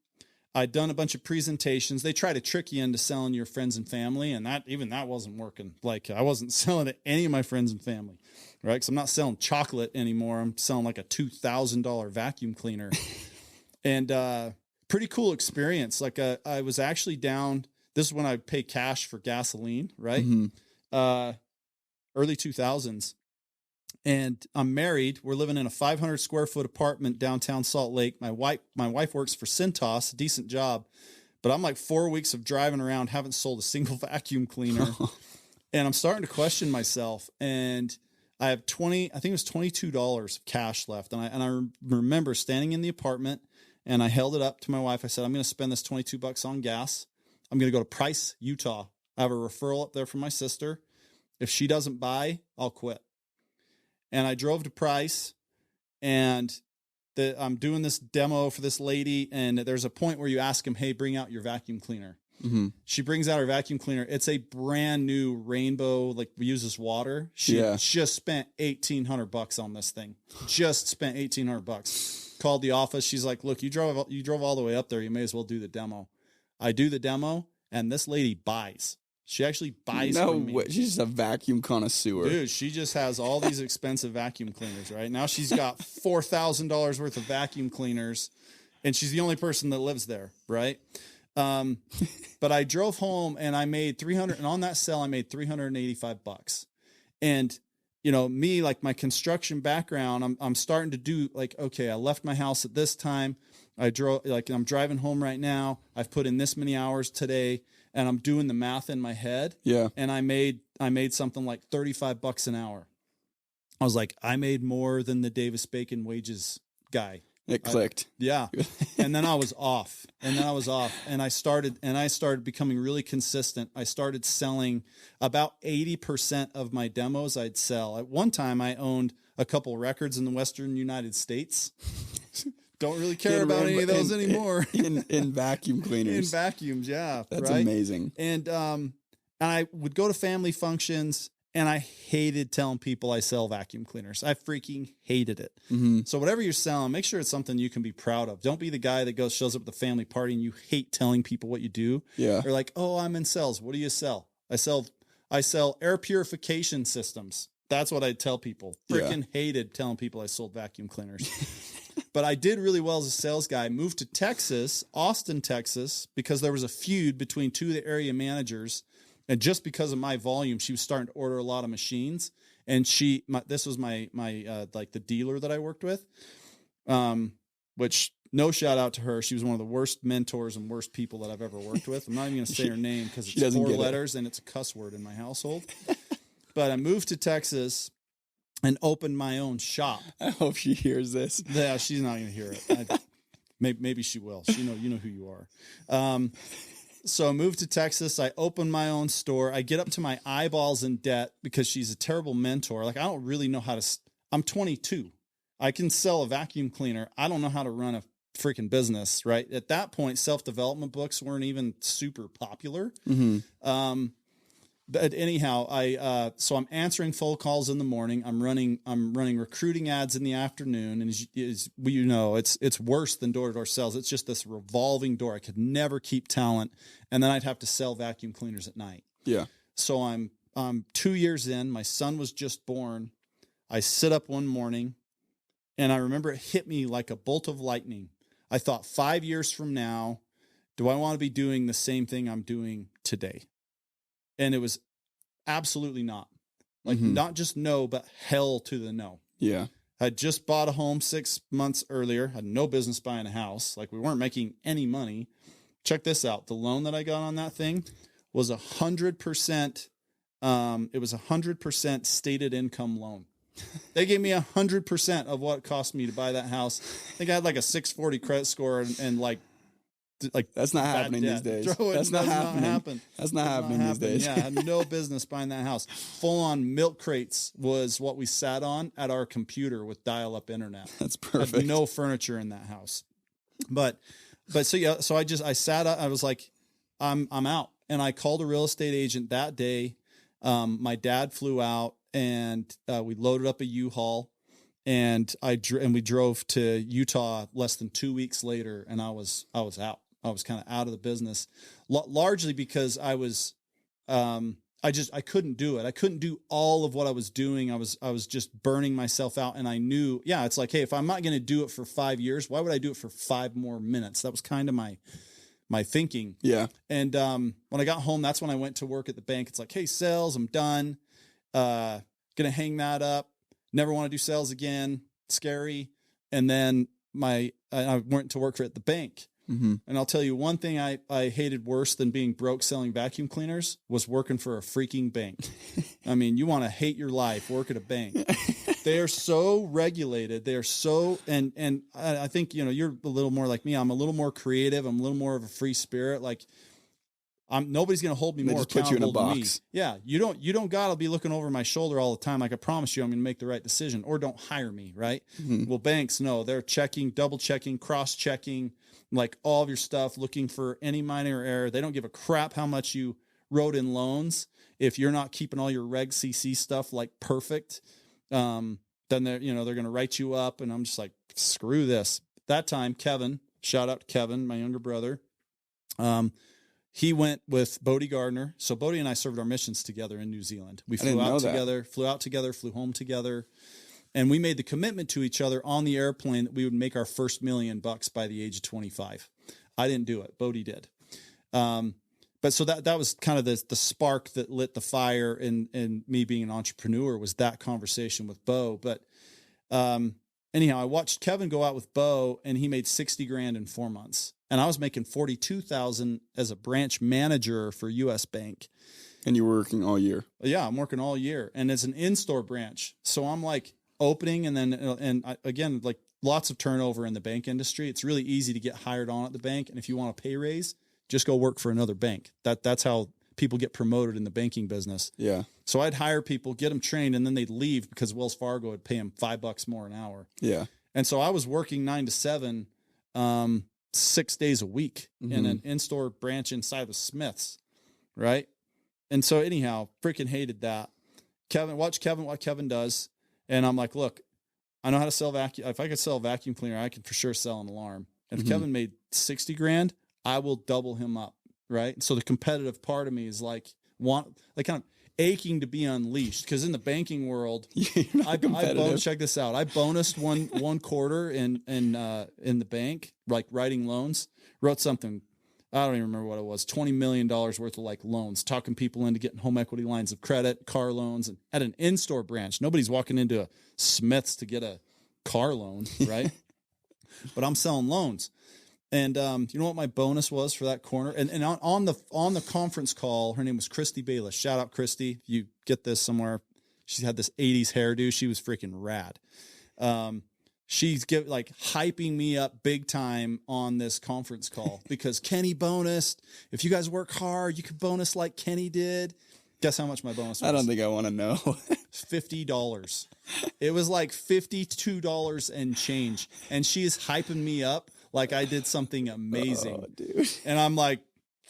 I'd done a bunch of presentations. They try to trick you into selling your friends and family. And that wasn't working. Like I wasn't selling to any of my friends and family, right? Cause I'm not selling chocolate anymore. I'm selling like a $2,000 vacuum cleaner. And, pretty cool experience. Like I was actually down. This is when I pay cash for gasoline, right? Early 2000s. And I'm married. We're living in a 500 square foot apartment downtown Salt Lake. My wife works for Cintas, a decent job, but I'm like 4 weeks of driving around, haven't sold a single vacuum cleaner. And I'm starting to question myself. And I have I think it was $22 of cash left. And I remember standing in the apartment, and I held it up to my wife. I said, I'm going to spend this $22 on gas. I'm going to go to Price, Utah. I have a referral up there from my sister. If she doesn't buy, I'll quit. And I drove to Price, and I'm doing this demo for this lady. And there's a point where you ask him, hey, bring out your vacuum cleaner. She brings out her vacuum cleaner. It's a brand new rainbow, like uses water. She just spent $1,800 on this thing. Just spent $1,800. Called the office. She's like, look, you drove all the way up there. You may as well do the demo. I do the demo, and this lady buys. She actually buys from me.
She's just a vacuum connoisseur.
Dude, she just has all these expensive vacuum cleaners, right? Now she's got $4,000 worth of vacuum cleaners, and she's the only person that lives there, right? But I drove home, and I made $300, and on that sale, I made $385. And you know, me, like my construction background, I'm starting to do like, okay, I left my house at this time. I'm driving home right now. I've put in this many hours today, and I'm doing the math in my head. Yeah. And I made something like $35 an hour. I was like, I made more than the Davis Bacon wages guy.
It clicked.
Yeah. And then I was off. And I started becoming really consistent. I started selling about 80% of my demos I'd sell. At one time, I owned a couple records in the Western United States. Don't really care about any of those anymore.
In vacuum cleaners.
In vacuums, yeah.
That's amazing.
And I would go to family functions, and I hated telling people I sell vacuum cleaners. I freaking hated it. So whatever you're selling, make sure it's something you can be proud of. Don't be the guy that shows up at the family party and you hate telling people what you do. Yeah. Or like, oh, I'm in sales. What do you sell? I sell air purification systems. That's what I tell people. Freaking hated telling people I sold vacuum cleaners. But I did really well as a sales guy. Moved to Texas, Austin, Texas, because there was a feud between two of the area managers. And just because of my volume, she was starting to order a lot of machines. And this was my like the dealer that I worked with, which no shout out to her. She was one of the worst mentors and worst people that I've ever worked with. I'm not even going to say her name because it's 4 letters and it's a cuss word in my household. But I moved to Texas and opened my own shop.
I hope she hears this.
Yeah, she's not going to hear it. Maybe she will. You know who you are. So I moved to Texas. I opened my own store. I get up to my eyeballs in debt because she's a terrible mentor. Like, I don't really know how to. I'm 22. I can sell a vacuum cleaner. I don't know how to run a freaking business, right? At that point, self-development books weren't even super popular. Mm-hmm. But anyhow, so I'm answering phone calls in the morning. I'm running recruiting ads in the afternoon. And it's worse than door-to-door sales. It's just this revolving door. I could never keep talent. And then I'd have to sell vacuum cleaners at night. Yeah. So I'm 2 years in. My son was just born. I sit up one morning and I remember it hit me like a bolt of lightning. I thought 5 years from now, do I want to be doing the same thing I'm doing today? And it was absolutely not. Like, not just no, but hell to the no. Yeah. I just bought a home 6 months earlier. Had no business buying a house. Like, we weren't making any money. Check this out. The loan that I got on that thing was 100%. It was 100% stated income loan. They gave me 100% of what it cost me to buy that house. I think I had like a 640 credit score and like
that's not happening these days. That's not happening. That's not happening these days.
Yeah, I had no business buying that house. Full on milk crates was what we sat on at our computer with dial-up internet.
That's perfect.
Had no furniture in that house. But so I sat up. I was like, I'm out, and I called a real estate agent that day. My dad flew out, and we loaded up a U-Haul. And we drove to Utah less than 2 weeks later, and I was out. I was kind of out of the business, largely because I couldn't do it. I couldn't do all of what I was doing. I was just burning myself out, and I knew, it's like, hey, if I'm not going to do it for 5 years, why would I do it for 5 more minutes? That was kind of my thinking. Yeah. And when I got home, that's when I went to work at the bank. It's like, hey, sales, I'm done. Gonna hang that up. Never want to do sales again. Scary. And then I went to work at the bank. Mm-hmm. And I'll tell you one thing I hated worse than being broke selling vacuum cleaners was working for a freaking bank. I mean, you want to hate your life, work at a bank. They are so regulated. They are so, and I think, you're a little more like me. I'm a little more creative. I'm a little more of a free spirit. Like, nobody's going to hold me more accountable than me. Yeah. You don't got to be looking over my shoulder all the time. Like, I promise you, I'm going to make the right decision, or don't hire me. Right. Mm-hmm. Well, banks, no, they're checking, double checking, cross checking, like all of your stuff, looking for any minor error. They don't give a crap how much you wrote in loans. If you're not keeping all your Reg CC stuff like perfect, then they're going to write you up. And I'm just like, screw this. That time, Kevin, shout out to Kevin, my younger brother. He went with Bodie Gardner. So Bodie and I served our missions together in New Zealand. We flew out together, flew home together. And we made the commitment to each other on the airplane that we would make our first $1 million by the age of 25. I didn't do it. Bodie did. But so that was kind of the spark that lit the fire in me being an entrepreneur, was that conversation with Bo. But anyhow, I watched Kevin go out with Bo, and he made $60,000 in 4 months. And I was making $42,000 as a branch manager for US Bank.
And you were working all year?
Yeah, I'm working all year. And it's an in-store branch. So I'm like opening, and again, like lots of turnover in the bank industry. It's really easy to get hired on at the bank. And if you want a pay raise, just go work for another bank. That's how people get promoted in the banking business. Yeah. So I'd hire people, get them trained, and then they'd leave because Wells Fargo would pay them $5 more an hour. Yeah. And so I was working 9 to 7, 6 days a week in an in-store branch inside of Smith's. Right. And so anyhow, freaking hated that. Watch what Kevin does. And I'm like, look, I know how to sell vacuum. If I could sell a vacuum cleaner, I could for sure sell an alarm. And if Kevin made $60,000, I will double him up. Right. So the competitive part of me is like, kind of aching to be unleashed. Because in the banking world, check this out. I bonused one quarter in the bank, like writing loans. Wrote something, I don't even remember what it was, $20 million worth of like loans, talking people into getting home equity lines of credit, car loans, and at an in-store branch. Nobody's walking into a Smith's to get a car loan, right? But I'm selling loans. And you know what my bonus was for that corner? And on the conference call, her name was Christy Bayless. Shout out Christy. You get this somewhere. She had this 80s hairdo. She was freaking rad. She's hyping me up big time on this conference call because Kenny bonused. If you guys work hard, you could bonus like Kenny did. Guess how much my bonus was?
I don't think I want to know.
$50. It was like $52 and change. And she is hyping me up like I did something amazing.
Oh, dude.
And I'm like,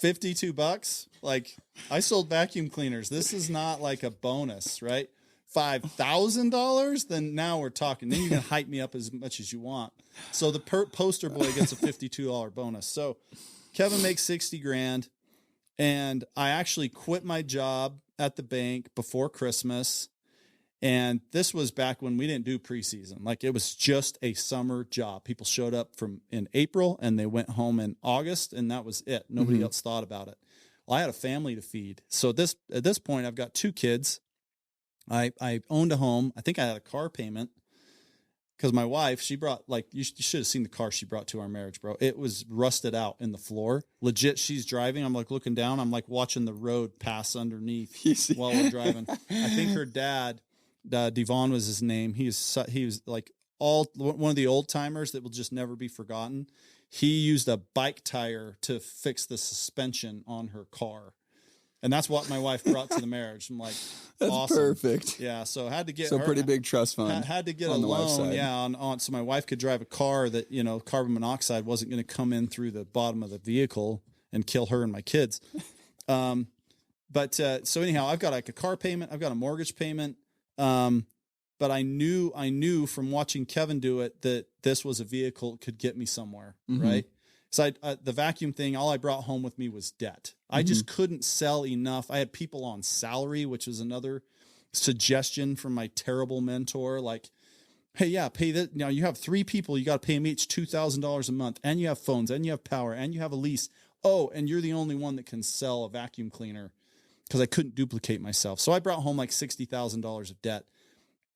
$52? Like, I sold vacuum cleaners. This is not like a bonus, right? $5,000? Then now we're talking. Then you can hype me up as much as you want. So the poster boy gets a $52 bonus. So Kevin makes 60 grand. And I actually quit my job at the bank before Christmas. And this was back when we didn't do preseason. Like, it was just a summer job. People showed up in April and they went home in August, and that was it. Nobody else thought about it. Well, I had a family to feed. So at this point, I've got 2 kids. I owned a home. I think I had a car payment because my wife, she brought, like, you should have seen the car she brought to our marriage, bro. It was rusted out in the floor. Legit, she's driving. I'm like looking down. I'm like watching the road pass underneath while we're driving. I think her dad, Devon was his name. He was like one of the old timers that will just never be forgotten. He used a bike tire to fix the suspension on her car. And that's what my wife brought to the marriage. I'm like,
that's
awesome.
Perfect.
Yeah. So I had to get
pretty big trust fund.
Had to get a loan. Yeah. On so my wife could drive a car that, carbon monoxide wasn't going to come in through the bottom of the vehicle and kill her and my kids. So anyhow, I've got like a car payment. I've got a mortgage payment. But I knew from watching Kevin do it that this was a vehicle that could get me somewhere. Right. So the vacuum thing, all I brought home with me was debt. I just couldn't sell enough. I had people on salary, which was another suggestion from my terrible mentor. Like, hey, yeah, pay that. Now you have 3 people. You got to pay them each $2,000 a month, and you have phones, and you have power, and you have a lease. Oh, and you're the only one that can sell a vacuum cleaner because I couldn't duplicate myself. So I brought home like $60,000 of debt.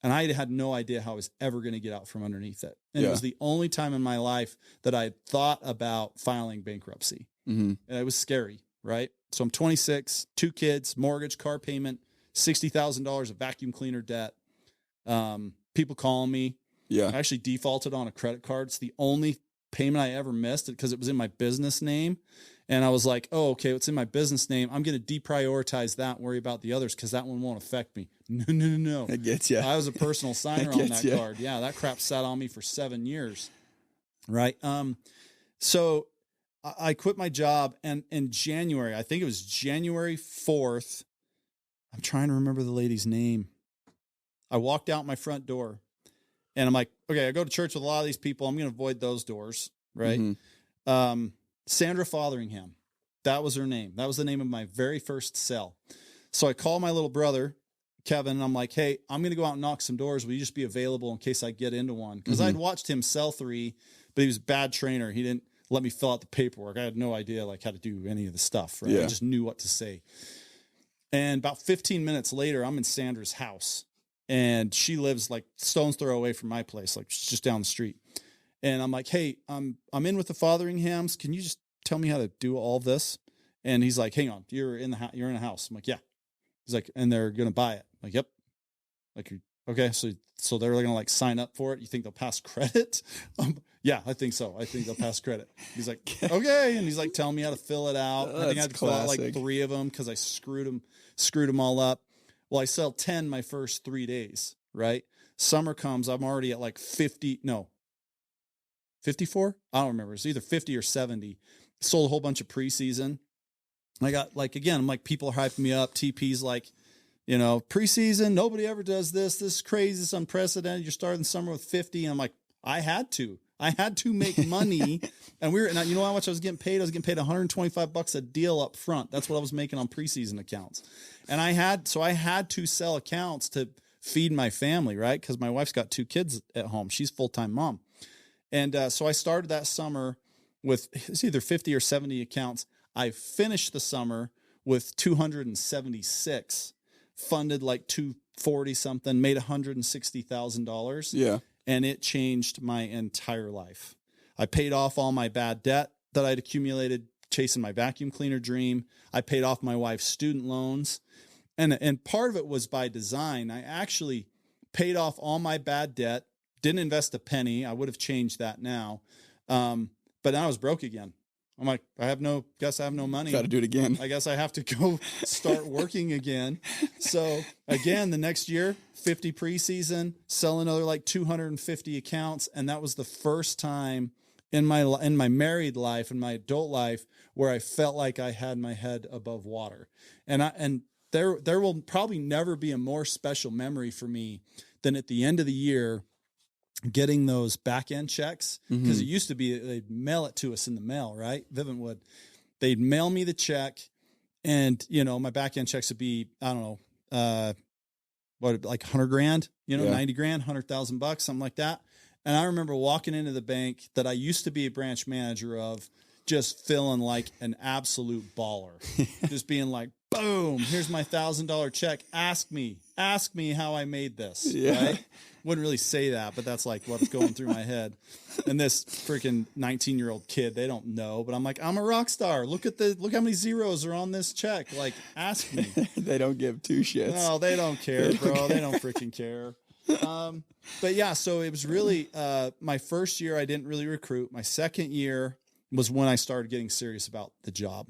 And I had no idea how I was ever going to get out from underneath it. And it was the only time in my life that I thought about filing bankruptcy. And it was scary, right? So I'm 26, 2 kids, mortgage, car payment, $60,000 of vacuum cleaner debt. People calling me. Yeah. I actually defaulted on a credit card. It's the only payment I ever missed because it was in my business name. And I was like, oh, okay, it's in my business name. I'm going to deprioritize that and worry about the others because that one won't affect me. No.
It gets you.
I was a personal signer on that card. Yeah, that crap sat on me for 7 years. Right. So I quit my job, and in January, I think it was January 4th. I'm trying to remember the lady's name. I walked out my front door, and I'm like, okay, I go to church with a lot of these people. I'm going to avoid those doors. Right. Sandra Fotheringham. That was her name. That was the name of my very first cell. So I call my little brother, Kevin, and I'm like, hey, I'm going to go out and knock some doors. Will you just be available in case I get into one? Because I'd watched him sell 3, but he was a bad trainer. He didn't let me fill out the paperwork. I had no idea like how to do any of the stuff. Right? Yeah. I just knew what to say. And about 15 minutes later, I'm in Sandra's house, and she lives like stone's throw away from my place. Like, she's just down the street. And I'm like, hey, I'm in with the Fotheringhams. Can you just tell me how to do all this? And he's like, hang on, you're in a house. I'm like, yeah. He's like, and they're going to buy it. I'm like, yep. Like, okay. So they're going to like sign up for it. You think they'll pass credit? Yeah, I think so. I think they'll pass credit. He's like, okay. And he's like, telling me how to fill it out. I think I had to fill out like 3 of them because I screwed them all up. Well, I sell 10 my first 3 days, right? Summer comes. I'm already at like 54? I don't remember. It's either 50 or 70. Sold a whole bunch of preseason. I got like, again, I'm like, people are hyping me up. TP's like, preseason, nobody ever does this. This is crazy. This is unprecedented. You're starting the summer with 50. And I'm like, I had to. I had to make money. And you know how much I was getting paid? I was getting paid $125 a deal up front. That's what I was making on preseason accounts. And I had to sell accounts to feed my family, right? Because my wife's got 2 kids at home. She's full-time mom. And so I started that summer with it's either 50 or 70 accounts. I finished the summer with 276, funded like 240 something, made $160,000.
Yeah.
And it changed my entire life. I paid off all my bad debt that I'd accumulated chasing my vacuum cleaner dream. I paid off my wife's student loans. And part of it was by design. I actually paid off all my bad debt, didn't invest a penny. I would have changed that now. But now I was broke again. I'm like, guess I have no money.
Got to do it again.
I guess I have to go start working again. So again, the next year, 50 preseason, sell another like 250 accounts. And that was the first time in my married life and my adult life where I felt like I had my head above water. And there will probably never be a more special memory for me than at the end of the year getting those back end checks, because it used to be they'd mail it to us in the mail, right? Vivint would. They'd mail me the check, and my back end checks would be, I don't know, like 100 grand, 90 grand, $100,000, something like that. And I remember walking into the bank that I used to be a branch manager of, just feeling like an absolute baller, just being like, boom, here's my $1,000 check. Ask me how I made this. Yeah. Right? Wouldn't really say that, but that's like what's going through my head. And this freaking 19-year-old kid, they don't know, but I'm like, I'm a rock star. Look how many zeros are on this check. Like, ask me.
They don't give 2 shits.
No, they don't care, bro. They don't freaking care. But yeah, so it was really, my first year, I didn't really recruit. My second year was when I started getting serious about the job.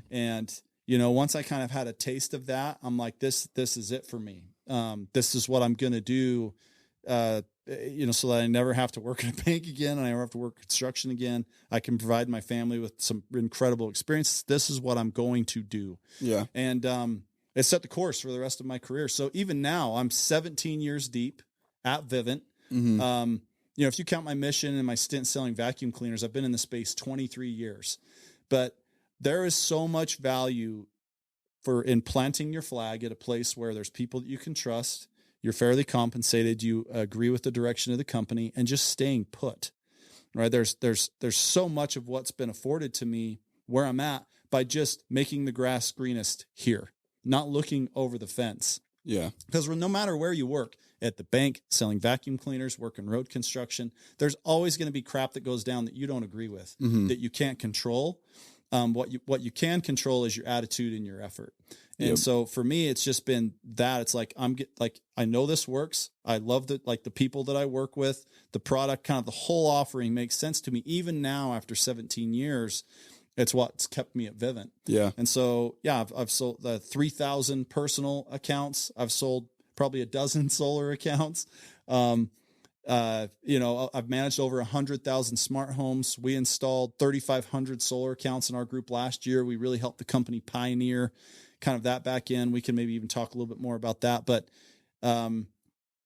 And, once I kind of had a taste of that, I'm like, this is it for me. This is what I'm going to do, so that I never have to work in a bank again and I never have to work construction again. I can provide my family with some incredible experiences. This is what I'm going to do. Yeah. And, it set the course for the rest of my career. So even now I'm 17 years deep at Vivint. If you count my mission and my stint selling vacuum cleaners, I've been in the space 23 years, but there is so much value in planting your flag at a place where there's people that you can trust, you're fairly compensated, you agree with the direction of the company, and just staying put, right? There's so much of what's been afforded to me where I'm at by just making the grass greenest here, not looking over the fence. Yeah. Because no matter where you work, at the bank, selling vacuum cleaners, working road construction, there's always going to be crap that goes down that you don't agree with, that you can't control. What you can control is your attitude and your effort. And so for me, it's just been that. It's like, I know this works. I love the people that I work with, the product, kind of the whole offering makes sense to me. Even now, after 17 years, it's what's kept me at Vivint. Yeah. And so, I've sold 3,000 personal accounts. I've sold probably a dozen solar accounts. I've managed over 100,000 smart homes. We installed 3,500 solar accounts in our group last year. We really helped the company pioneer kind of that back end. We can maybe even talk a little bit more about that, but, and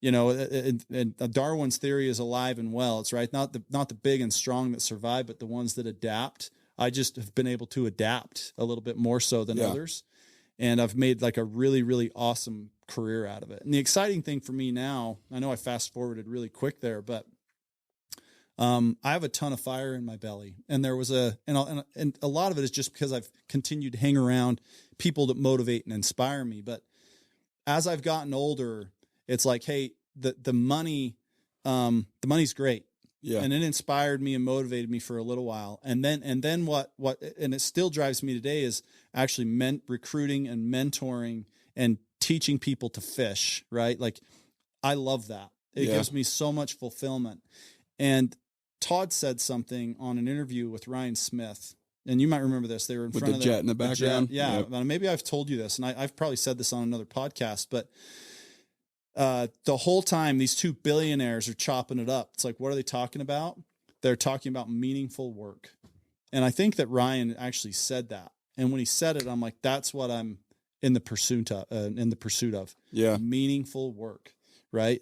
Darwin's theory is alive and well. It's right. Not the big and strong that survive, but the ones that adapt. I just have been able to adapt a little bit more so than others. And I've made like a really, really awesome career out of it. And the exciting thing for me now, I know I fast forwarded really quick there, but I have a ton of fire in my belly. And there was and a lot of it is just because I've continued to hang around people that motivate and inspire me. But as I've gotten older, it's like, hey, the money's great. Yeah. And it inspired me and motivated me for a little while. And then what it still drives me today is actually recruiting and mentoring and teaching people to fish, right? Like, I love that. It gives me so much fulfillment. And Todd said something on an interview with Ryan Smith, and you might remember this. They were in front of the jet in the background. Yeah. Yep. Maybe I've told you this, and I've probably said this on another podcast, but the whole time these 2 billionaires are chopping it up. It's like, what are they talking about? They're talking about meaningful work. And I think that Ryan actually said that. And when he said it, I'm like, that's what I'm in the pursuit of. Yeah. Meaningful work. right?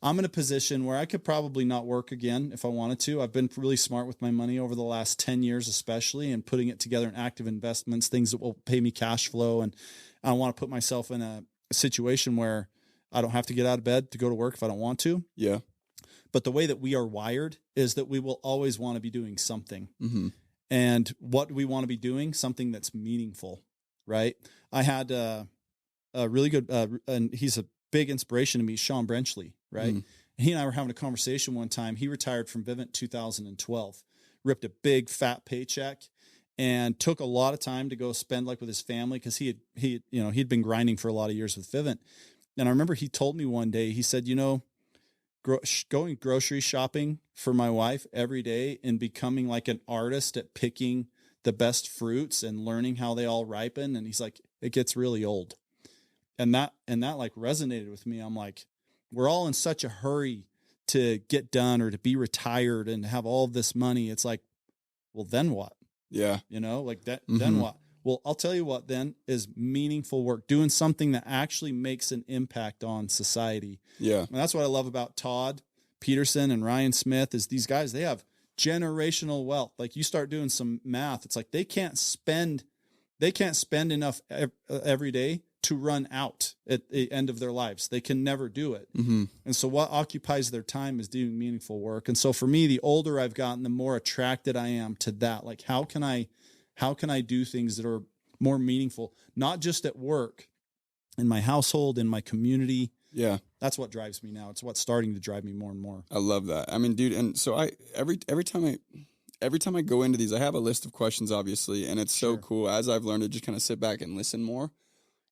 I'm in a position where I could probably not work again if I wanted to. I've been really smart with my money over the last 10 years, especially, and putting it together in active investments, things that will pay me cash flow. And I don't want to put myself in a situation where I don't have to get out of bed to go to work if I don't want to.
Yeah.
But the way that we are wired is that we will always want to be doing something.
Mm-hmm.
And what do we want to be doing? Something that's meaningful, right? I had a really good, and he's a big inspiration to me, Sean Brenchley, right? Mm. He and I were having a conversation one time. He retired from Vivint 2012, ripped a big fat paycheck, and took a lot of time to go spend like with his family because he'd been grinding for a lot of years with Vivint. And I remember he told me one day, he said, going grocery shopping for my wife every day and becoming like an artist at picking the best fruits and learning how they all ripen. And he's like, it gets really old. And that like resonated with me. I'm like, we're all in such a hurry to get done or to be retired and have all of this money. It's like, well, then what?
Yeah.
Like that, then what? Well, I'll tell you what then is meaningful work, doing something that actually makes an impact on society.
Yeah.
And that's what I love about Todd Peterson and Ryan Smith is these guys, they have generational wealth. Like you start doing some math, it's like they can't spend enough every day to run out at the end of their lives. They can never do it. Mm-hmm. And so what occupies their time is doing meaningful work. And so for me, the older I've gotten, the more attracted I am to that. Like, how can I do things that are more meaningful, not just at work, in my household, in my community?
Yeah.
That's what drives me now. It's what's starting to drive me more and more.
I love that. I mean, dude, and so every time I go into these, I have a list of questions, obviously, and it's so cool as I've learned to just kind of sit back and listen more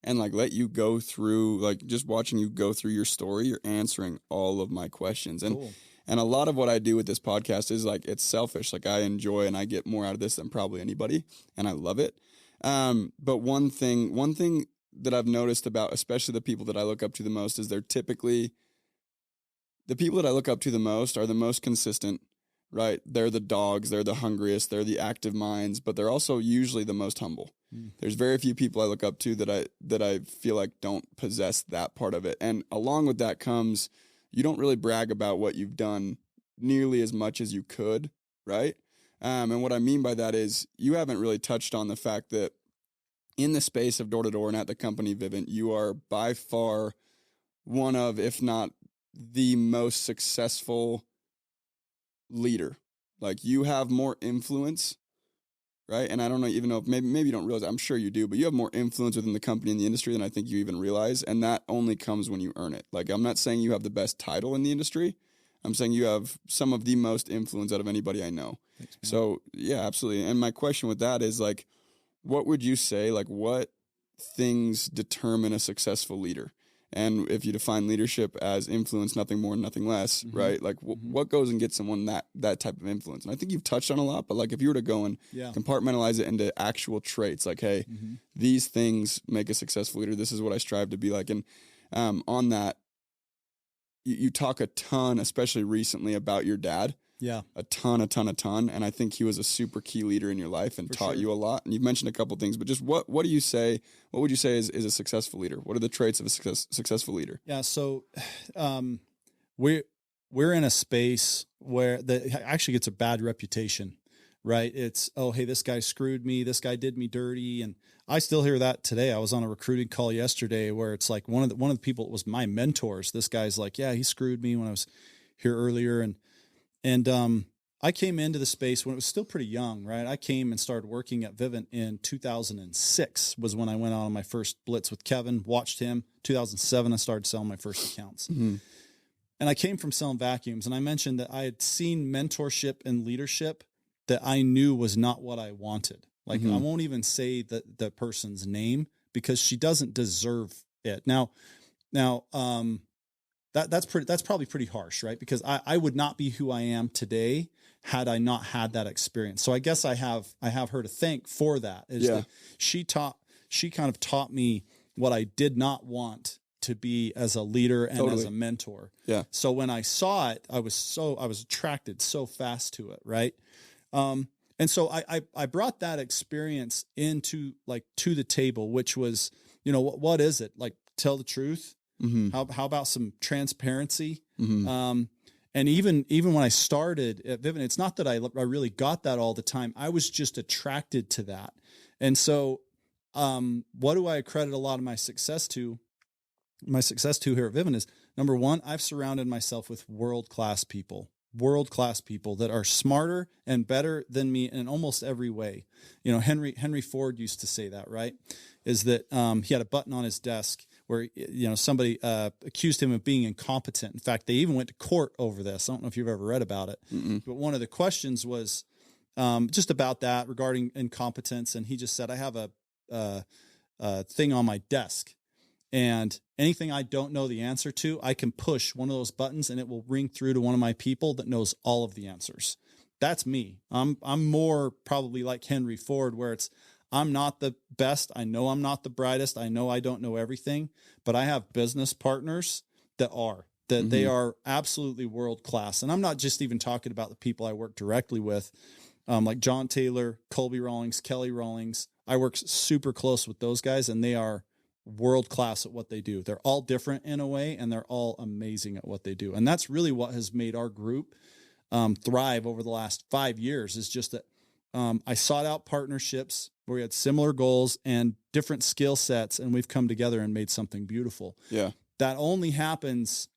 and like let you go through, like just watching you go through your story, you're answering all of my questions. And
cool.
And a lot of what I do with this podcast is like, it's selfish. Like I enjoy and I get more out of this than probably anybody. And I love it. But one thing that I've noticed about, especially the people that I look up to the most, is they're typically, the people that I look up to the most are the most consistent, right? They're the dogs, they're the hungriest, they're the active minds, but they're also usually the most humble. There's very few people I look up to that I feel like don't possess that part of it. And along with that comes, you don't really brag about what you've done nearly as much as you could, right? And what I mean by that is you haven't really touched on the fact that in the space of door-to-door and at the company Vivint, you are by far one of, if not the most successful leader. Like you have more influence, right? And I don't even know if maybe you don't realize, I'm sure you do, but you have more influence within the company and the industry than I think you even realize. And that only comes when you earn it. Like, I'm not saying you have the best title in the industry. I'm saying you have some of the most influence out of anybody I know. Thanks, so yeah, absolutely. And my question with that is like, what would you say, like what things determine a successful leader? And if you define leadership as influence, nothing more, nothing less, right? Like what goes and gets someone that type of influence? And I think you've touched on a lot, but like if you were to go and compartmentalize it into actual traits, like, hey, these things make a successful leader. This is what I strive to be like. And on that, you talk a ton, especially recently, about your dad. Yeah. A ton. And I think he was a super key leader in your life and taught you a lot. And you've mentioned a couple things, but just what do you say? What would you say is a successful leader? What are the traits of a successful leader? Yeah.
So, we're in a space where that actually gets a bad reputation, right? It's, oh, hey, this guy screwed me. This guy did me dirty. And I still hear that today. I was on a recruiting call yesterday where it's like one of the people that was my mentors. This guy's like, yeah, he screwed me when I was here earlier. And I came into the space when it was still pretty young, right? I came and started working at Vivint in 2006 was when I went on my first blitz with Kevin, watched him. 2007, I started selling my first accounts. And I came from selling vacuums. And I mentioned that I had seen mentorship and leadership that I knew was not what I wanted. Like I won't even say the person's name because she doesn't deserve it. Now, that's probably pretty harsh, right? Because I would not be who I am today had I not had that experience. So I guess I have her to thank for that. That she kind of taught me what I did not want to be as a leader and as a mentor. Yeah. So when I saw it, I was attracted so fast to it, right? And so I brought that experience into to the table, which was, what is it? Like, tell the truth. How about some transparency?
Mm-hmm.
And even when I started at Vivint, it's not that I really got that all the time. I was just attracted to that. And so, what do I accredit a lot of my success to? My success to here at Vivint is, number one, I've surrounded myself with world-class people that are smarter and better than me in almost every way. You know, Henry Ford used to say that, right? Is that, he had a button on his desk where, you know, somebody, accused him of being incompetent. In fact, they even went to court over this. I don't know if you've ever read about it, but one of the questions was, just about that regarding incompetence. And he just said, I have a thing on my desk, and anything I don't know the answer to, I can push one of those buttons and it will ring through to one of my people that knows all of the answers. That's me. I'm more probably like Henry Ford, where I'm not the best. I know I'm not the brightest. I know I don't know everything, but I have business partners that they are absolutely world-class. And I'm not just even talking about the people I work directly with, like John Taylor, Colby Rawlings, Kelly Rawlings. I work super close with those guys, and they are world-class at what they do. They're all different in a way, and they're all amazing at what they do. And that's really what has made our group thrive over the last 5 years, is just that I sought out partnerships where we had similar goals and different skill sets, and we've come together and made something beautiful.
Yeah.
That only happens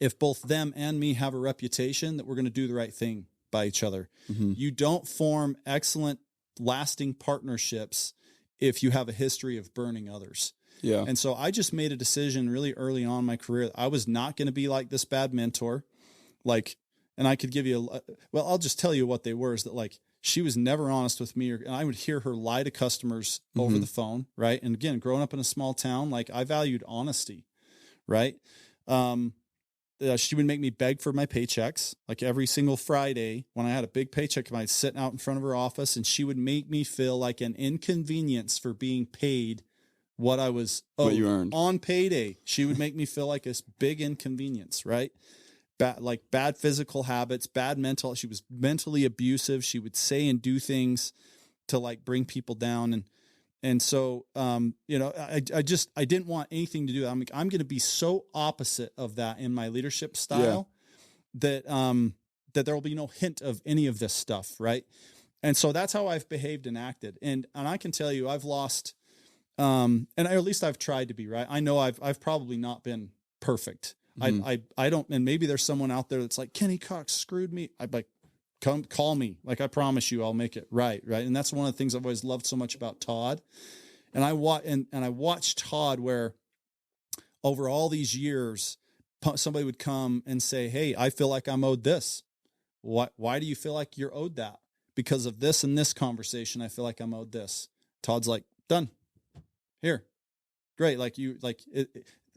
if both them and me have a reputation that we're going to do the right thing by each other. You don't form excellent, lasting partnerships if you have a history of burning others.
Yeah.
And so I just made a decision really early on in my career that I was not going to be like this bad mentor. And I could give you I'll just tell you what they were, is that she was never honest with me, and I would hear her lie to customers over the phone. Right. And again, growing up in a small town, I valued honesty. Right. She would make me beg for my paychecks. Every single Friday when I had a big paycheck, I'd sit out in front of her office, and she would make me feel like an inconvenience for being paid what I was owed. What you earned on payday. She would make me feel like this big inconvenience, right? Bad physical habits, bad mental. She was mentally abusive. She would say and do things to bring people down. And so, I didn't want anything to do. I'm going to be so opposite of that in my leadership style that there will be no hint of any of this stuff. Right. And so that's how I've behaved and acted. And I can tell you, I've lost, and at least I've tried to be, right. I know I've probably not been perfect. I don't, and maybe there's someone out there that's like, Kenny Cox screwed me. I'd come call me. I promise you, I'll make it right. Right. And that's one of the things I've always loved so much about Todd. And I watched Todd, where over all these years, somebody would come and say, hey, I feel like I'm owed this. Why do you feel like you're owed that? Because of this and this conversation, I feel like I'm owed this. Todd's like, done. Here. Great.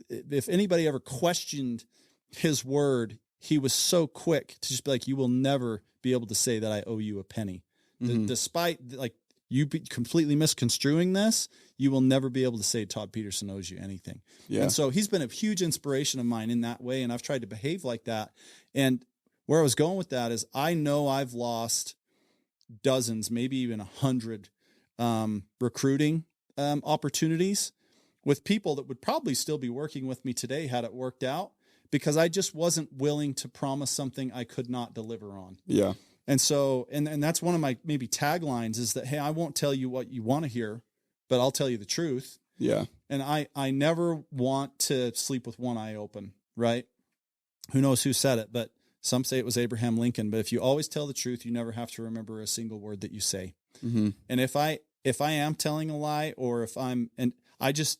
If anybody ever questioned his word, he was so quick to just be like, you will never be able to say that I owe you a penny. Despite you completely misconstruing this, you will never be able to say Todd Peterson owes you anything. Yeah. And so he's been a huge inspiration of mine in that way. And I've tried to behave like that. And where I was going with that is, I know I've lost dozens, maybe even 100 recruiting opportunities with people that would probably still be working with me today had it worked out, because I just wasn't willing to promise something I could not deliver on. Yeah. And so, and that's one of my maybe taglines, is that, hey, I won't tell you what you want to hear, but I'll tell you the truth. Yeah. And I never want to sleep with one eye open, right? Who knows who said it, but some say it was Abraham Lincoln. But if you always tell the truth, you never have to remember a single word that you say. And if I am telling a lie, or and I just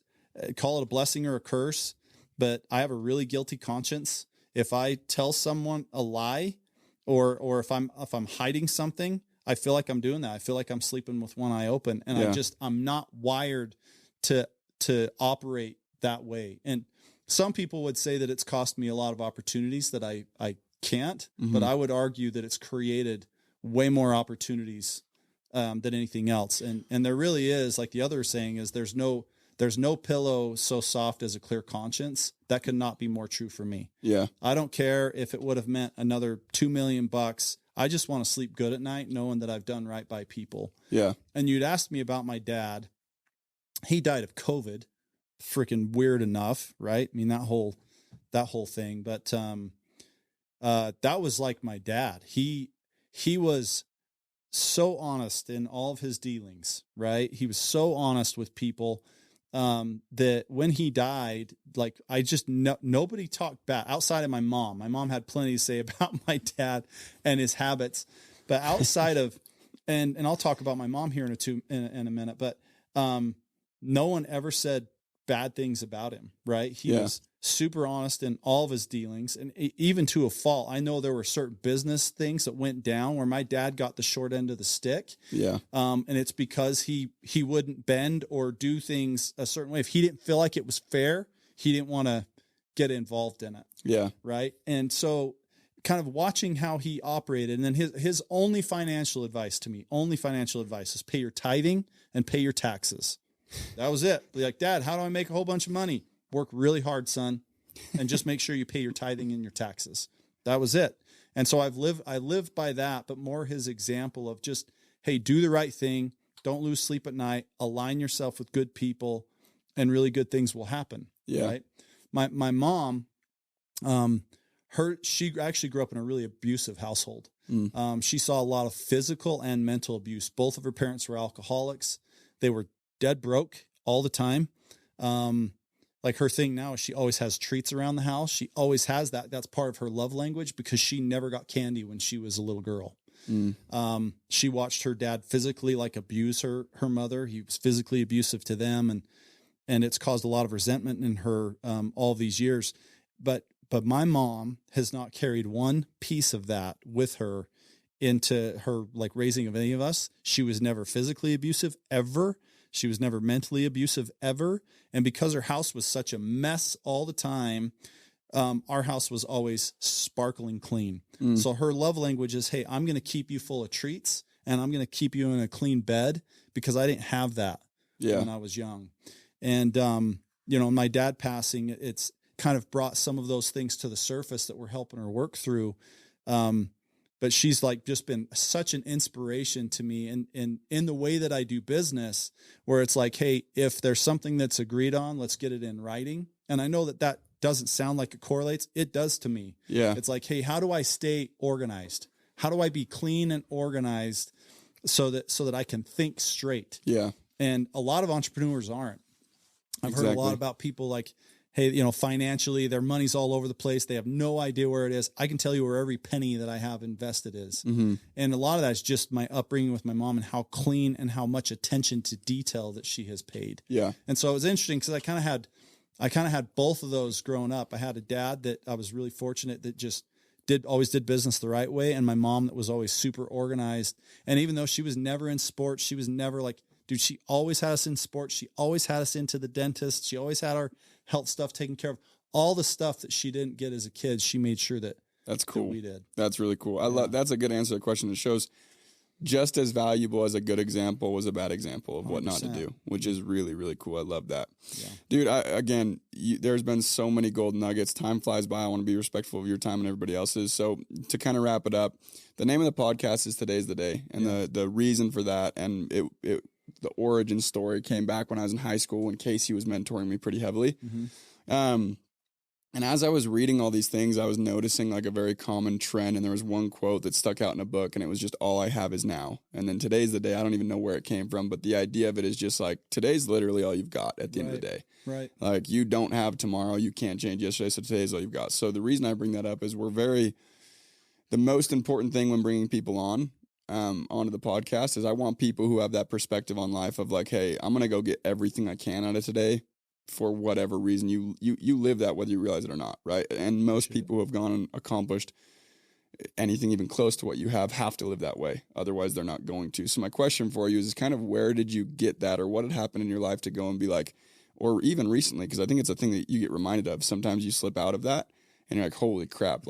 call it a blessing or a curse, but I have a really guilty conscience. If I tell someone a lie, or if I'm hiding something, I feel like I'm doing that. I feel like I'm sleeping with one eye open, and I'm not wired to operate that way. And some people would say that it's cost me a lot of opportunities that I can't, but I would argue that it's created way more opportunities than anything else. And there really is, like the other saying is, there's no pillow so soft as a clear conscience. That could not be more true for me. Yeah. I don't care if it would have meant another $2 million. I just want to sleep good at night knowing that I've done right by people. Yeah. And you'd asked me about my dad. He died of COVID freaking weird enough, right? I mean, that whole thing. But that was like my dad. He was so honest in all of his dealings, right? He was so honest with people that when he died, like nobody talked back outside of my mom. My mom had plenty to say about my dad and his habits, but outside of, and I'll talk about my mom here in a minute, but no one ever said bad things about him, right? He was super honest in all of his dealings, and even to a fault. I know there were certain business things that went down where my dad got the short end of the stick.
Yeah.
And it's because he wouldn't bend or do things a certain way. If he didn't feel like it was fair, he didn't want to get involved in it.
Yeah.
Right. And so kind of watching how he operated, and then his only financial advice to me, is pay your tithing and pay your taxes. That was it. Be like, Dad, how do I make a whole bunch of money? Work really hard, son, and just make sure you pay your tithing and your taxes. That was it. And so I lived by that, but more his example of just, hey, do the right thing. Don't lose sleep at night. Align yourself with good people, and really good things will happen.
Yeah.
Right. My mom, she actually grew up in a really abusive household. She saw a lot of physical and mental abuse. Both of her parents were alcoholics. They were dead broke all the time. Like her thing now is she always has treats around the house. She always has that. That's part of her love language, because she never got candy when she was a little girl. She watched her dad physically abuse her mother. He was physically abusive to them. And it's caused a lot of resentment in her, all these years. But my mom has not carried one piece of that with her into her raising of any of us. She was never physically abusive ever. She was never mentally abusive ever. And because her house was such a mess all the time, our house was always sparkling clean. So her love language is, hey, I'm going to keep you full of treats, and I'm going to keep you in a clean bed, because I didn't have that when I was young. And, my dad passing, it's kind of brought some of those things to the surface that we're helping her work through. But she's just been such an inspiration to me in the way that I do business, where it's like, hey, if there's something that's agreed on, let's get it in writing. And I know that doesn't sound like it correlates. It does to me. Yeah. It's like, hey, how do I stay organized? How do I be clean and organized so that I can think straight? Yeah. And a lot of entrepreneurs aren't. I've heard a lot about people hey, financially, their money's all over the place. They have no idea where it is. I can tell you where every penny that I have invested is. And a lot of that's just my upbringing with my mom, and how clean and how much attention to detail that she has paid. Yeah. And so it was interesting, because I kind of had both of those growing up. I had a dad that I was really fortunate that just always did business the right way. And my mom that was always super organized. And even though she was never in sports, she was never dude, she always had us in sports. She always had us into the dentist. She always had our health stuff taken care of. All the stuff that she didn't get as a kid, she made sure that that's cool. That we did. That's really cool. I love. That's a good answer to the question. It shows just as valuable as a good example was a bad example of 100%. What not to do, which is really, really cool. I love that. Yeah. Dude, there's been so many gold nuggets. Time flies by. I want to be respectful of your time and everybody else's. So to kind of wrap it up, the name of the podcast is Today's the Day. And the reason for that, and the origin story came back when I was in high school, when Casey was mentoring me pretty heavily. And as I was reading all these things, I was noticing a very common trend. And there was one quote that stuck out in a book, and it was just, all I have is now. And then today's the day. I don't even know where it came from, but the idea of it is just today's literally all you've got at the end of the day. Right. You don't have tomorrow. You can't change yesterday. So today's all you've got. So the reason I bring that up is the most important thing when bringing people onto the podcast is I want people who have that perspective on life of hey, I'm going to go get everything I can out of today for whatever reason. You live that whether you realize it or not, right? And most people who have gone and accomplished anything even close to what you have to live that way. Otherwise, they're not going to. So my question for you is kind of, where did you get that, or what had happened in your life to go and be or even recently, because I think it's a thing that you get reminded of. Sometimes you slip out of that and you're like, holy crap,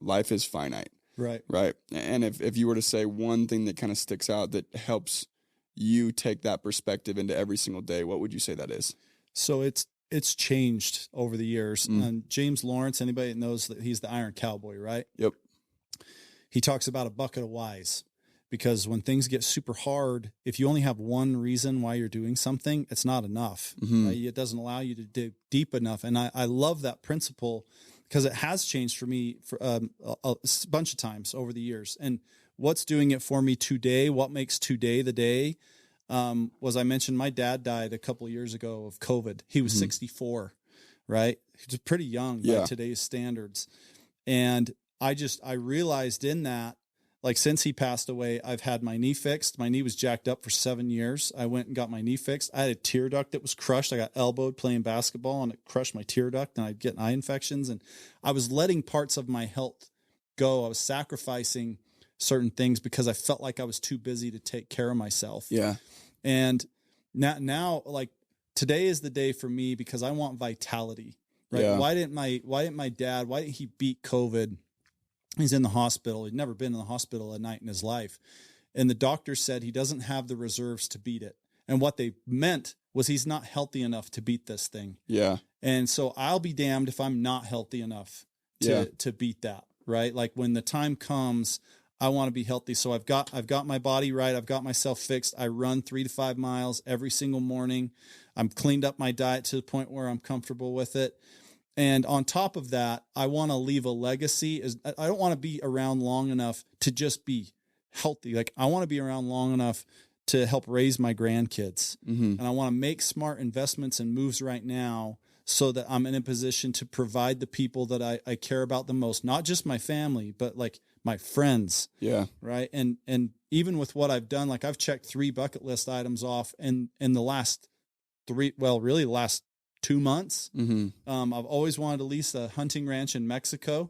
life is finite. Right. Right. And if you were to say one thing that kind of sticks out that helps you take that perspective into every single day, what would you say that is? So it's changed over the years. James Lawrence, anybody that knows that he's the Iron Cowboy, right? Yep. He talks about a bucket of whys. because when things get super hard, if you only have one reason why you're doing something, it's not enough.
Mm-hmm.
It doesn't allow you to dig deep enough. And I love that principle because it has changed for me for a bunch of times over the years. And what's doing it for me today, what makes today the day, was I mentioned my dad died a couple of years ago of COVID. He was 64, right? He was pretty young by today's standards. And I realized in that, like, since he passed away, I've had my knee fixed. My knee was jacked up for 7 years. I went and got my knee fixed. I had a tear duct that was crushed. I got elbowed playing basketball and it crushed my tear duct, and I'd get eye infections. And I was letting parts of my health go. I was sacrificing certain things because I felt like I was too busy to take care of myself.
Yeah.
And now like today is the day for me because I want vitality, right?
Yeah.
Why didn't my dad he beat COVID? He's in the hospital. He'd never been in the hospital a night in his life. And the doctor said he doesn't have the reserves to beat it. And what they meant was he's not healthy enough to beat this thing.
Yeah.
And so I'll be damned if I'm not healthy enough to beat that, right? Like when the time comes, I want to be healthy. So I've got my body right. I've got myself fixed. I run 3 to 5 miles every single morning. I'm cleaned up my diet to the point where I'm comfortable with it. And on top of that, I want to leave a legacy. I don't want to be around long enough to just be healthy. Like I want to be around long enough to help raise my grandkids. Mm-hmm. And I want to make smart investments and moves right now so that I'm in a position to provide the people that I care about the most, not just my family, but like my friends. Yeah. Right. And even with what I've done, like I've checked 3 bucket list items off in the last 2 months. Mm-hmm. I've always wanted to lease a hunting ranch in Mexico.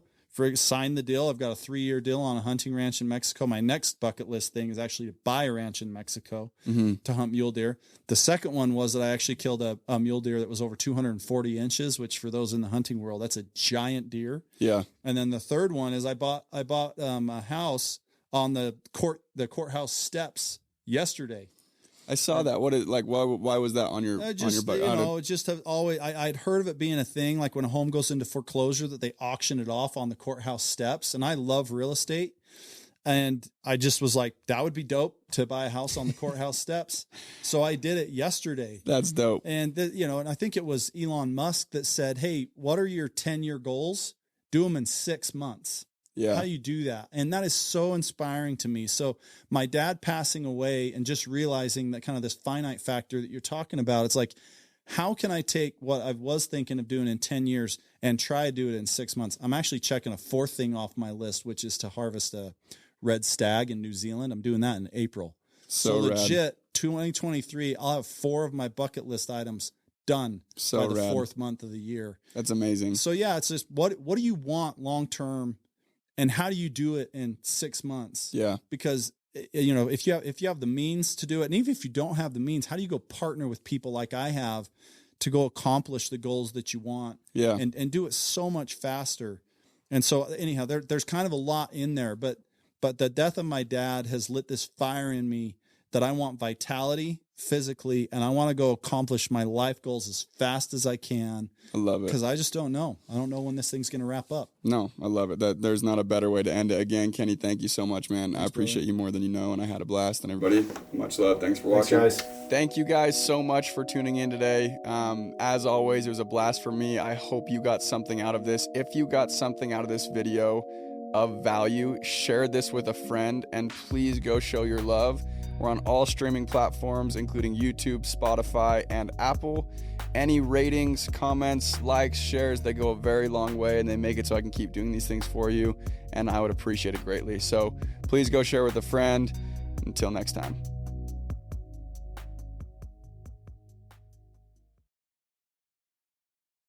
Signed the deal. I've got a 3-year deal on a hunting ranch in Mexico. My next bucket list thing is actually to buy a ranch in Mexico to hunt mule deer. The second one was that I actually killed a mule deer that was over 240 inches, which for those in the hunting world, that's a giant deer. Yeah. And then the third one is I bought a house on the courthouse steps yesterday.
I saw that. What is like? Why was that on your on your bucket?
Just have always. I'd heard of it being a thing. Like when a home goes into foreclosure, that they auction it off on the courthouse steps. And I love real estate, and I just was like, that would be dope to buy a house on the courthouse steps. So I did it yesterday.
That's dope.
And and I think it was Elon Musk that said, "Hey, what are your 10-year goals? Do them in 6 months." Yeah. How do you do that? And that is so inspiring to me. So my dad passing away and just realizing that kind of this finite factor that you're talking about, it's like, how can I take what I was thinking of doing in 10 years and try to do it in 6 months? I'm actually checking a 4th thing off my list, which is to harvest a red stag in New Zealand. I'm doing that in April. So legit, 2023, I'll have 4 of my bucket list items done by the 4th month of the year.
That's amazing.
So yeah, it's just, what do you want long-term? And how do you do it in 6 months? Yeah. Because, if you have the means to do it, and even if you don't have the means, how do you go partner with people like I have to go accomplish the goals that you want? Yeah. And do it so much faster. And so anyhow, there's kind of a lot in there, but the death of my dad has lit this fire in me that I want vitality physically, and I want to go accomplish my life goals as fast as I can. I love it. Because I just don't know. I don't know when this thing's going to wrap up.
No, I love it. There's not a better way to end it. Again, Kenny, thank you so much, man. I appreciate you more than you know, and I had a blast. And everybody, much love. Thanks for watching.
Thanks, guys.
Thank you guys so much for tuning in today. As always, it was a blast for me. I hope you got something out of this. If you got something out of this video of value, share this with a friend, and please go show your love. We're on all streaming platforms, including YouTube, Spotify, and Apple. Any ratings, comments, likes, shares, they go a very long way, and they make it so I can keep doing these things for you, and I would appreciate it greatly. So please go share with a friend. Until next time.